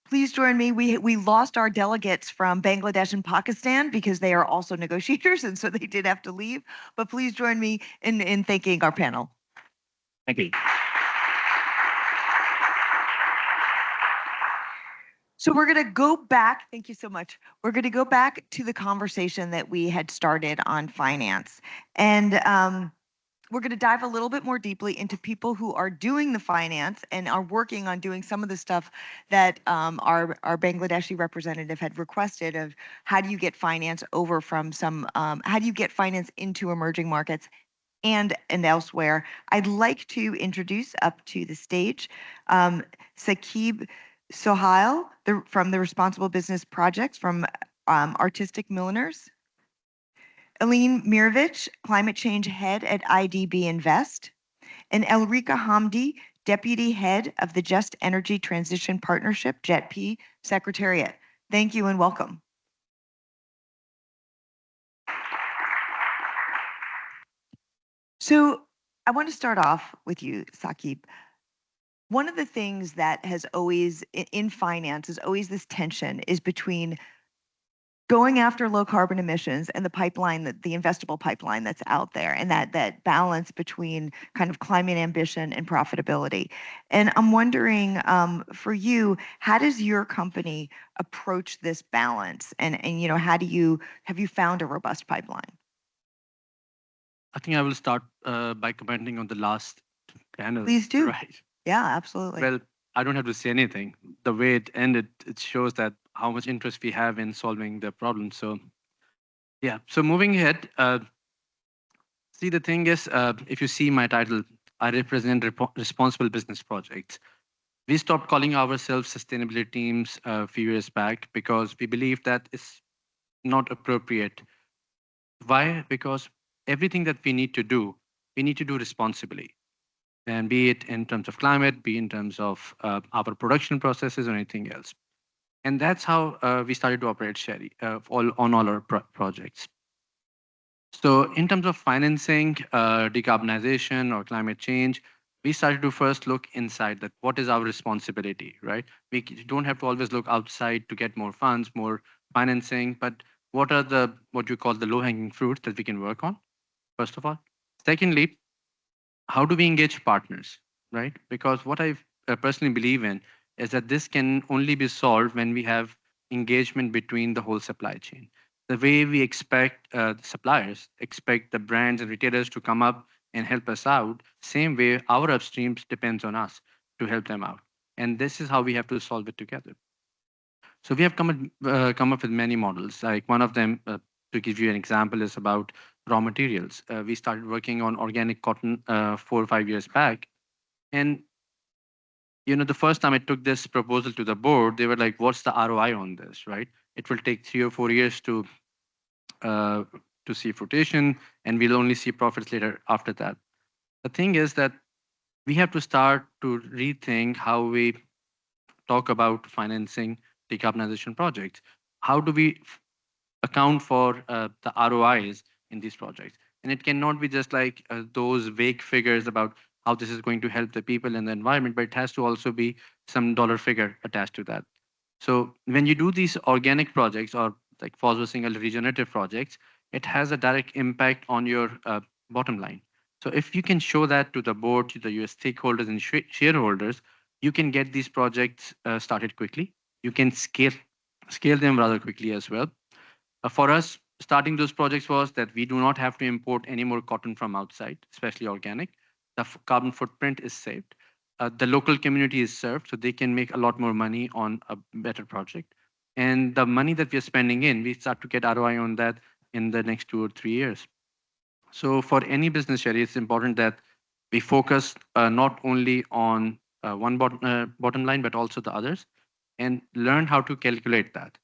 Please join me. We lost our delegates from Bangladesh and Pakistan because they are also negotiators, and so they did have to leave. But please join me in thanking our panel. Thank you. So we're going to go back. Thank you so much. We're going to go back to the conversation that we had started on finance. And we're going to dive a little bit more deeply into people who are doing the finance and are working on doing some of the stuff that our Bangladeshi representative had requested of how do you get finance over from how do you get finance into emerging markets and elsewhere. I'd like to introduce up to the stage Saqib Sohail from the Responsible Business Projects from Artistic Milliners. Aline Mirovich, Climate Change Head at IDB Invest. And Elrika Hamdi, Deputy Head of the Just Energy Transition Partnership, JETP Secretariat. Thank you and welcome. So I want to start off with you, Saqib. One of the things that has always, in finance, is always this tension is between going after low carbon emissions and the pipeline, the investable pipeline that's out there, and that balance between kind of climate ambition and profitability. And I'm wondering, for you, how does your company approach this balance? And you know, have you found a robust pipeline? I think I will start by commenting on the last panel. Please do. Right. Yeah, absolutely. Well, I don't have to say anything. The way it ended, it shows that how much interest we have in solving the problem. So, yeah. So moving ahead, see, the thing is, if you see my title, I represent responsible business projects. We stopped calling ourselves sustainability teams a few years back because we believe that it's not appropriate. Why? Because everything that we need to do responsibly. And be it in terms of climate, be in terms of our production processes or anything else. And that's how we started to operate Sherry on all our projects. So in terms of financing, decarbonization or climate change, we started to first look inside that what is our responsibility, right? We don't have to always look outside to get more funds, more financing, but what are what you call the low-hanging fruits that we can work on, first of all. Secondly, how do we engage partners, right? Because what I personally believe in is that this can only be solved when we have engagement between the whole supply chain. The way we expect the suppliers, expect the brands and retailers to come up and help us out, same way our upstreams depends on us to help them out. And this is how we have to solve it together. So we have come up with many models. Like one of them, to give you an example, is about raw materials. We started working on organic cotton 4 or 5 years back, and the first time I took this proposal to the board, they were like, "What's the ROI on this?" Right? It will take 3 or 4 years to see fruition, and we'll only see profits later after that. The thing is that we have to start to rethink how we talk about financing decarbonization projects. How do we account for the ROIs in these projects? And it cannot be just like those vague figures about how this is going to help the people and the environment, but it has to also be some dollar figure attached to that. So when you do these organic projects or like phosphor single regenerative projects, it has a direct impact on your bottom line. So if you can show that to the board, to the US stakeholders and shareholders, you can get these projects started quickly. You can scale them rather quickly as well. For us, starting those projects was that we do not have to import any more cotton from outside, especially organic. The carbon footprint is saved. The local community is served, so they can make a lot more money on a better project. And the money that we're spending in, we start to get ROI on that in the next 2 or 3 years. So for any business, Sherry, it's important that we focus not only on one bottom line, but also the others, and learn how to calculate that.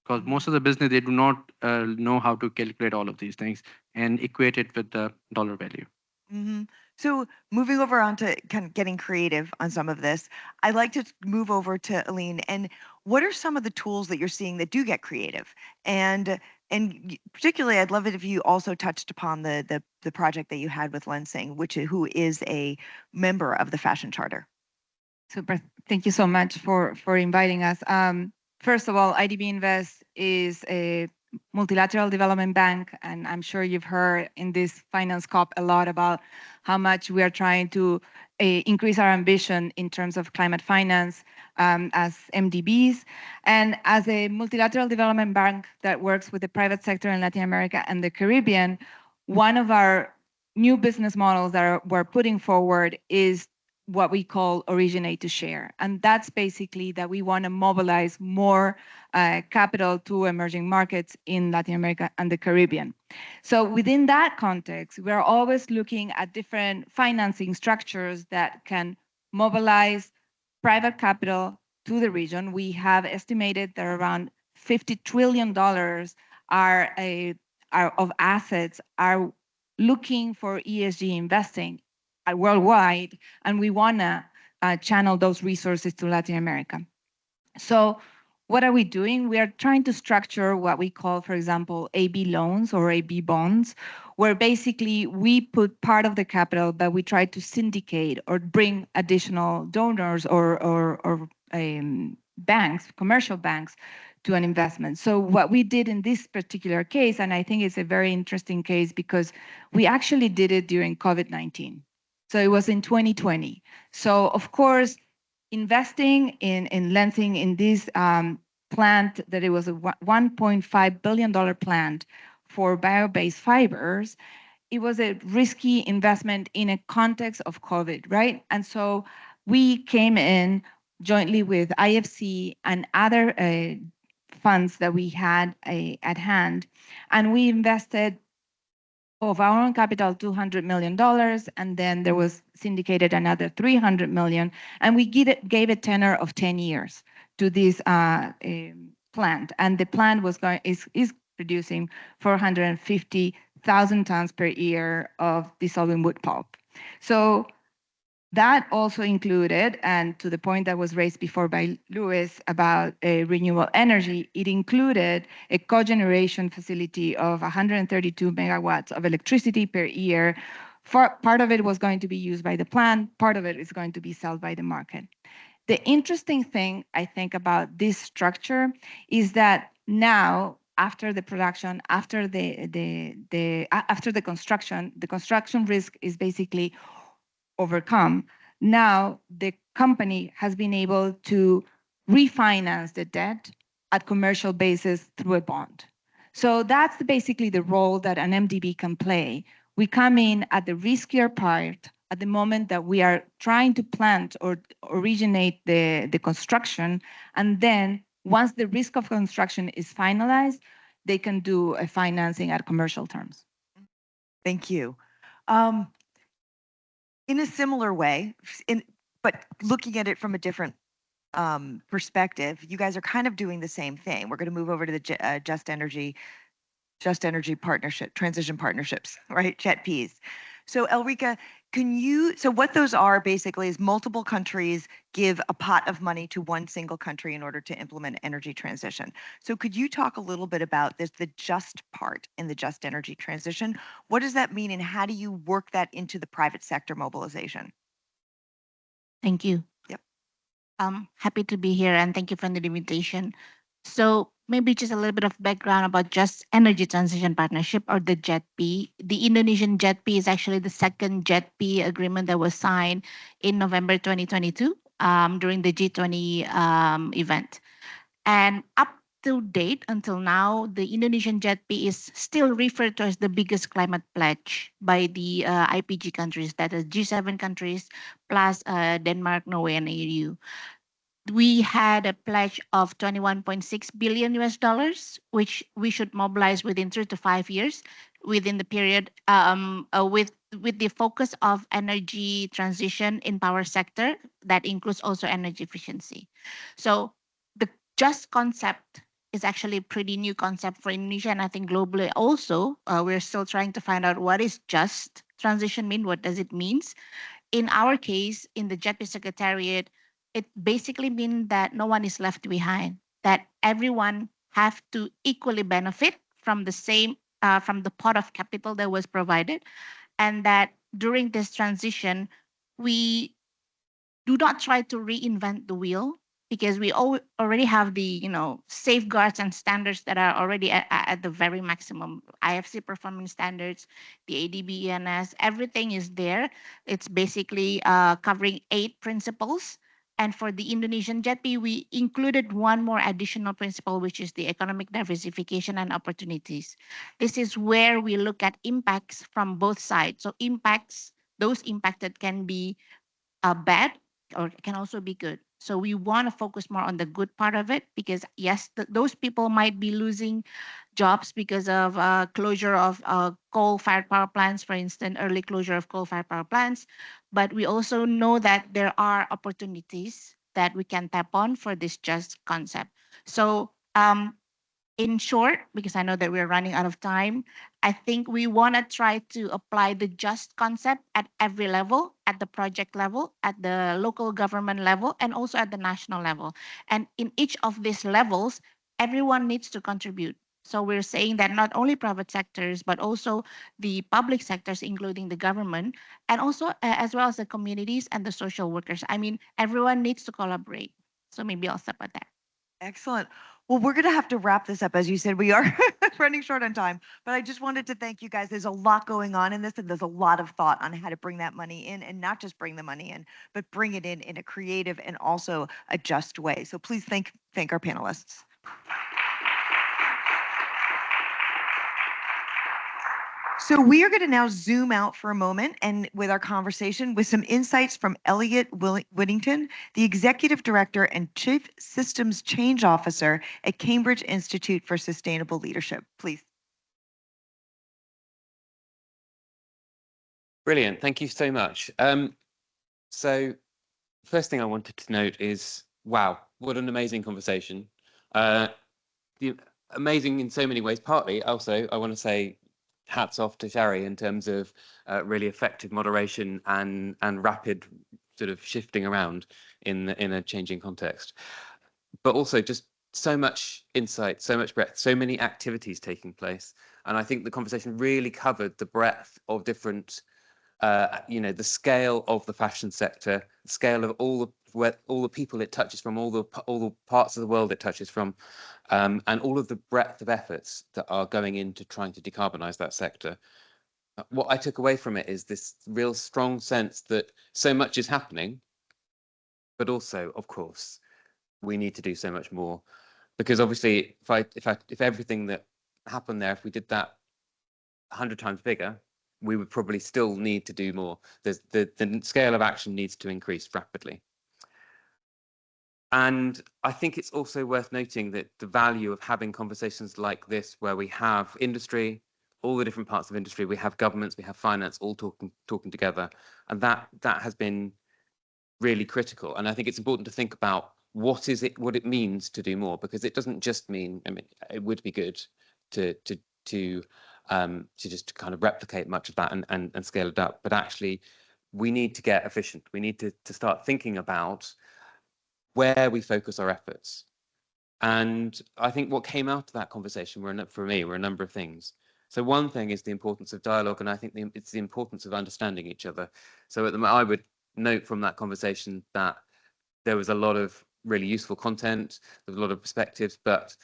Because most of the business, they do not know how to calculate all of these things and equate it with the dollar value. So moving over on to kind of getting creative on some of this, I'd like to move over to Aline. And what are some of the tools that you're seeing that do get creative? And particularly, I'd love it if you also touched upon the project that you had with Lensing, who is a member of the Fashion Charter. Super. Thank you so much for inviting us. First of all, IDB Invest is a multilateral development bank, and I'm sure you've heard in this finance COP a lot about how much we are trying to increase our ambition in terms of climate finance as MDBs. And as a multilateral development bank that works with the private sector in Latin America and the Caribbean, one of our new business models that we're putting forward is what we call originate to share. And that's basically that we want to mobilize more capital to emerging markets in Latin America and the Caribbean. So within that context, we're always looking at different financing structures that can mobilize private capital to the region. We have estimated that around $50 trillion of assets are looking for ESG investing worldwide, and we want to channel those resources to Latin America. So what are we doing? We are trying to structure what we call, for example, AB loans or AB bonds, where basically we put part of the capital, but we try to syndicate or bring additional donors or banks, commercial banks, to an investment. So what we did in this particular case, and I think it's a very interesting case because we actually did it during COVID-19. So it was in 2020. So of course, investing in Lensing in this plant, that it was a $1.5 billion plant for bio-based fibers, it was a risky investment in a context of COVID, right? And so we came in jointly with IFC and other funds that we had at hand, and we invested of our own capital, $200 million, and then there was syndicated another $300 million, and we gave a tenor of 10 years to this plant, and the plant is producing 450,000 tons per year of dissolving wood pulp. So that also included, and to the point that was raised before by Louis about renewable energy, it included a cogeneration facility of 132 megawatts of electricity per year. Part of it was going to be used by the plant, part of it is going to be sold by the market. The interesting thing, I think, about this structure is that now, after the production, after the construction risk is basically overcome. Now the company has been able to refinance the debt at commercial basis through a bond. So that's basically the role that an MDB can play. We come in at the riskier part at the moment that we are trying to plant or originate the construction. And then once the risk of construction is finalized, they can do a financing at commercial terms. Thank you. In a similar way, but looking at it from a different perspective, you guys are kind of doing the same thing. We're going to move over to the Just Energy partnership, transition partnerships, right? JETPs. So Elrika, so what those are basically is multiple countries give a pot of money to one single country in order to implement energy transition. So could you talk a little bit about this, the just part in the just energy transition? What does that mean and how do you work that into the private sector mobilization? Thank you. Yep. Happy to be here and thank you for the invitation. So maybe just a little bit of background about Just Energy Transition Partnership or the JETP. The Indonesian JETP is actually the second JETP agreement that was signed in November 2022 during the G20 event. And up to date, until now, the Indonesian JETP is still referred to as the biggest climate pledge by the IPG countries, that is G7 countries, plus Denmark, Norway, and EU. We had a pledge of 21.6 billion US dollars, which we should mobilize within 3 to 5 years within the period with the focus of energy transition in power sector that includes also energy efficiency. So the just concept is actually a pretty new concept for Indonesia, and I think globally also. We're still trying to find out what is just transition mean, what does it mean? In our case, in the JETP Secretariat, it basically means that no one is left behind, that everyone have to equally benefit from the same, from the pot of capital that was provided, and that during this transition, we do not try to reinvent the wheel because we already have the safeguards and standards that are already at the very maximum. IFC performance standards, the ADB ENS, everything is there. It's basically covering 8 principles. And for the Indonesian JETP, we included one more additional principle, which is the economic diversification and opportunities. This is where we look at impacts from both sides. So impacts, those impacted can be bad or it can also be good. So we want to focus more on the good part of it because yes, those people might be losing jobs because of closure of coal-fired power plants, for instance, early closure of coal-fired power plants. But we also know that there are opportunities that we can tap on for this just concept. So in short, because I know that we're running out of time, I think we want to try to apply the just concept at every level, at the project level, at the local government level, and also at the national level. And in each of these levels, everyone needs to contribute. So we're saying that not only private sectors, but also the public sectors, including the government, and also as well as the communities and the social workers. I mean, everyone needs to collaborate. So maybe I'll stop at that. Excellent. Well, we're going to have to wrap this up. As you said, we are running short on time, but I just wanted to thank you guys. There's a lot going on in this, and there's a lot of thought on how to bring that money in, and not just bring the money in, but bring it in a creative and also a just way. So please thank our panelists. So we are going to now zoom out for a moment and with our conversation with some insights from Elliot Whittington, the Executive Director and Chief Systems Change Officer at Cambridge Institute for Sustainable Leadership. Please. Brilliant. Thank you so much. So first thing I wanted to note is, wow, what an amazing conversation. Amazing in so many ways. Partly also, I want to say, hats off to Shari in terms of really effective moderation and rapid sort of shifting around in a changing context. But also just so much insight, so much breadth, so many activities taking place. And I think the conversation really covered the breadth of different, the scale of the fashion sector, the scale of all the people it touches from, all the parts of the world it touches from, and all of the breadth of efforts that are going into trying to decarbonize that sector. What I took away from it is this real strong sense that so much is happening, but also, of course, we need to do so much more. Because obviously, if everything that happened there, if we did that 100 times bigger, we would probably still need to do more. The scale of action needs to increase rapidly. And I think it's also worth noting that the value of having conversations like this, where we have industry, all the different parts of industry, we have governments, we have finance, all talking together, and that has been really critical. And I think it's important to think about what it means to do more, because it doesn't just mean, I mean, it would be good to just kind of replicate much of that and scale it up, but actually we need to get efficient. We need to start thinking about where we focus our efforts. And I think what came out of that conversation for me were a number of things. So one thing is the importance of dialogue, and I think it's the importance of understanding each other. So I would note from that conversation that there was a lot of really useful content, there was a lot of perspectives, but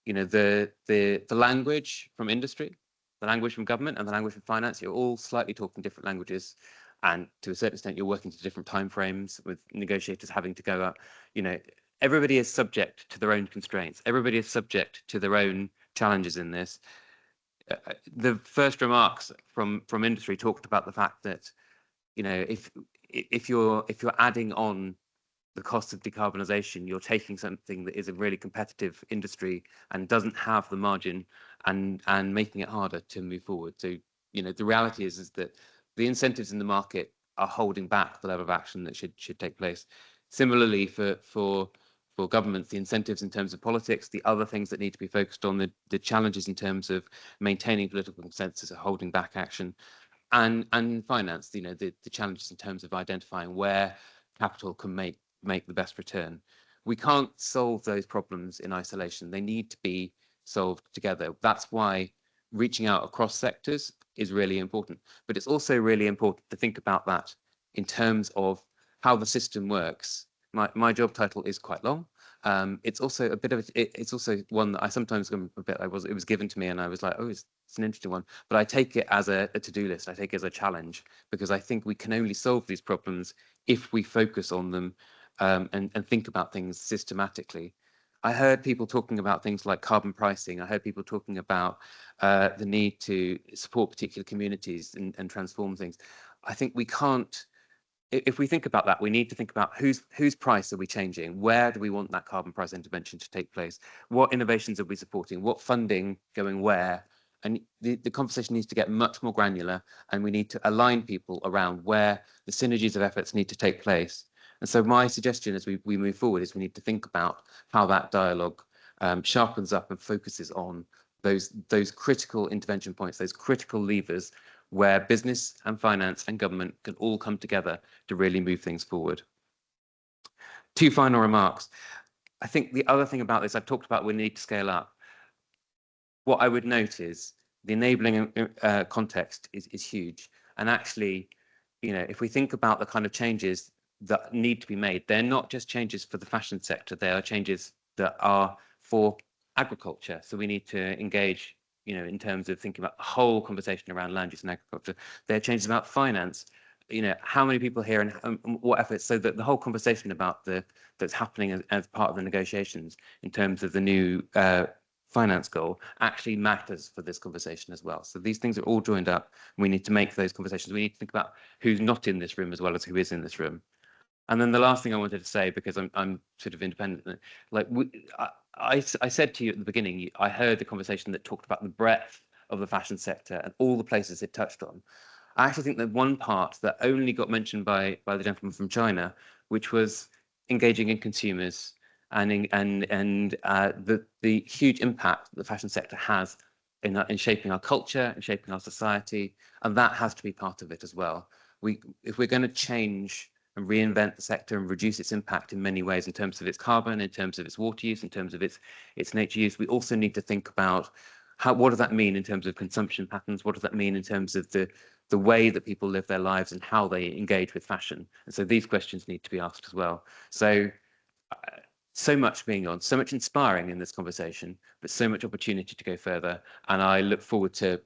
you know, the language from industry, the language from government, and the language from finance, you're all slightly talking different languages. And to a certain extent, you're working to different timeframes, with negotiators having to go up. You know, everybody is subject to their own constraints. Everybody is subject to their own challenges in this. The first remarks from industry talked about the fact that, you know, if you're adding on the cost of decarbonisation, you're taking something that is a really competitive industry and doesn't have the margin, and making it harder to move forward. So, you know, the reality is that the incentives in the market are holding back the level of action that should take place. Similarly, for governments, the incentives in terms of politics, the other things that need to be focused on, the challenges in terms of maintaining political consensus are holding back action, and finance, you know, the challenges in terms of identifying where capital can make the best return. We can't solve those problems in isolation. They need to be solved together. That's why reaching out across sectors is really important. But it's also really important to think about that in terms of how the system works. My job title is quite long. It's also a bit of it's also one that I sometimes am a bit. It was given to me, and I was like, oh, it's an interesting one. But I take it as a to-do list. I take it as a challenge, because I think we can only solve these problems if we focus on them and think about things systematically. I heard people talking about things like carbon pricing. I heard people talking about the need to support particular communities and transform things. I think we can't. If we think about that, we need to think about whose price are we changing? Where do we want that carbon price intervention to take place? What innovations are we supporting? What funding going where? And the conversation needs to get much more granular, and we need to align people around where the synergies of efforts need to take place. And so my suggestion as we move forward is we need to think about how that dialogue sharpens up and focuses on those critical intervention points, those critical levers where business and finance and government can all come together to really move things forward. Two final remarks. I think the other thing about this, I've talked about we need to scale up. What I would note is the enabling context is huge. And actually, you know, if we think about the kind of changes that need to be made, they're not just changes for the fashion sector, they are changes that are for agriculture. So we need to engage, you know, in terms of thinking about the whole conversation around land use and agriculture. There are changes about finance, you know, how many people here and what efforts, so that the whole conversation about that's happening as part of the negotiations in terms of the new finance goal actually matters for this conversation as well. So these things are all joined up. We need to make those conversations. We need to think about who's not in this room as well as who is in this room. And then the last thing I wanted to say, because I'm sort of independent, like I said to you at the beginning, I heard the conversation that talked about the breadth of the fashion sector and all the places it touched on. I actually think that one part that only got mentioned by the gentleman from China, which was engaging in consumers and the huge impact that the fashion sector has in shaping our culture and shaping our society, and that has to be part of it as well. If we're going to change and reinvent the sector and reduce its impact in many ways in terms of its carbon, in terms of its water use, in terms of its nature use, we also need to think about what does that mean in terms of consumption patterns? What does that mean in terms of the way that people live their lives and how they engage with fashion? And so these questions need to be asked as well. So so much being on, so much inspiring in this conversation, but so much opportunity to go further. And I look forward to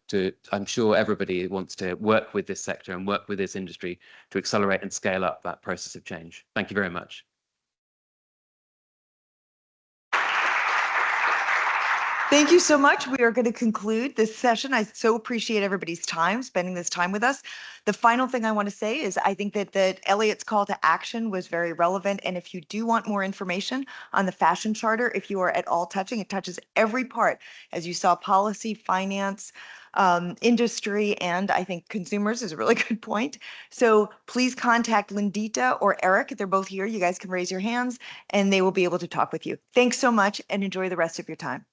I'm sure everybody wants to work with this sector and work with this industry to accelerate and scale up that process of change. Thank you very much. Thank you so much. We are going to conclude this session. I so appreciate everybody's time, spending this time with us. The final thing I want to say is I think that Elliot's call to action was very relevant. And if you do want more information on the fashion charter, if you are at all touching, it touches every part, as you saw, policy, finance, industry, and I think consumers is a really good point. So please contact Lindita or Eric. They're both here. You guys can raise your hands and they will be able to talk with you. Thanks so much and enjoy the rest of your time.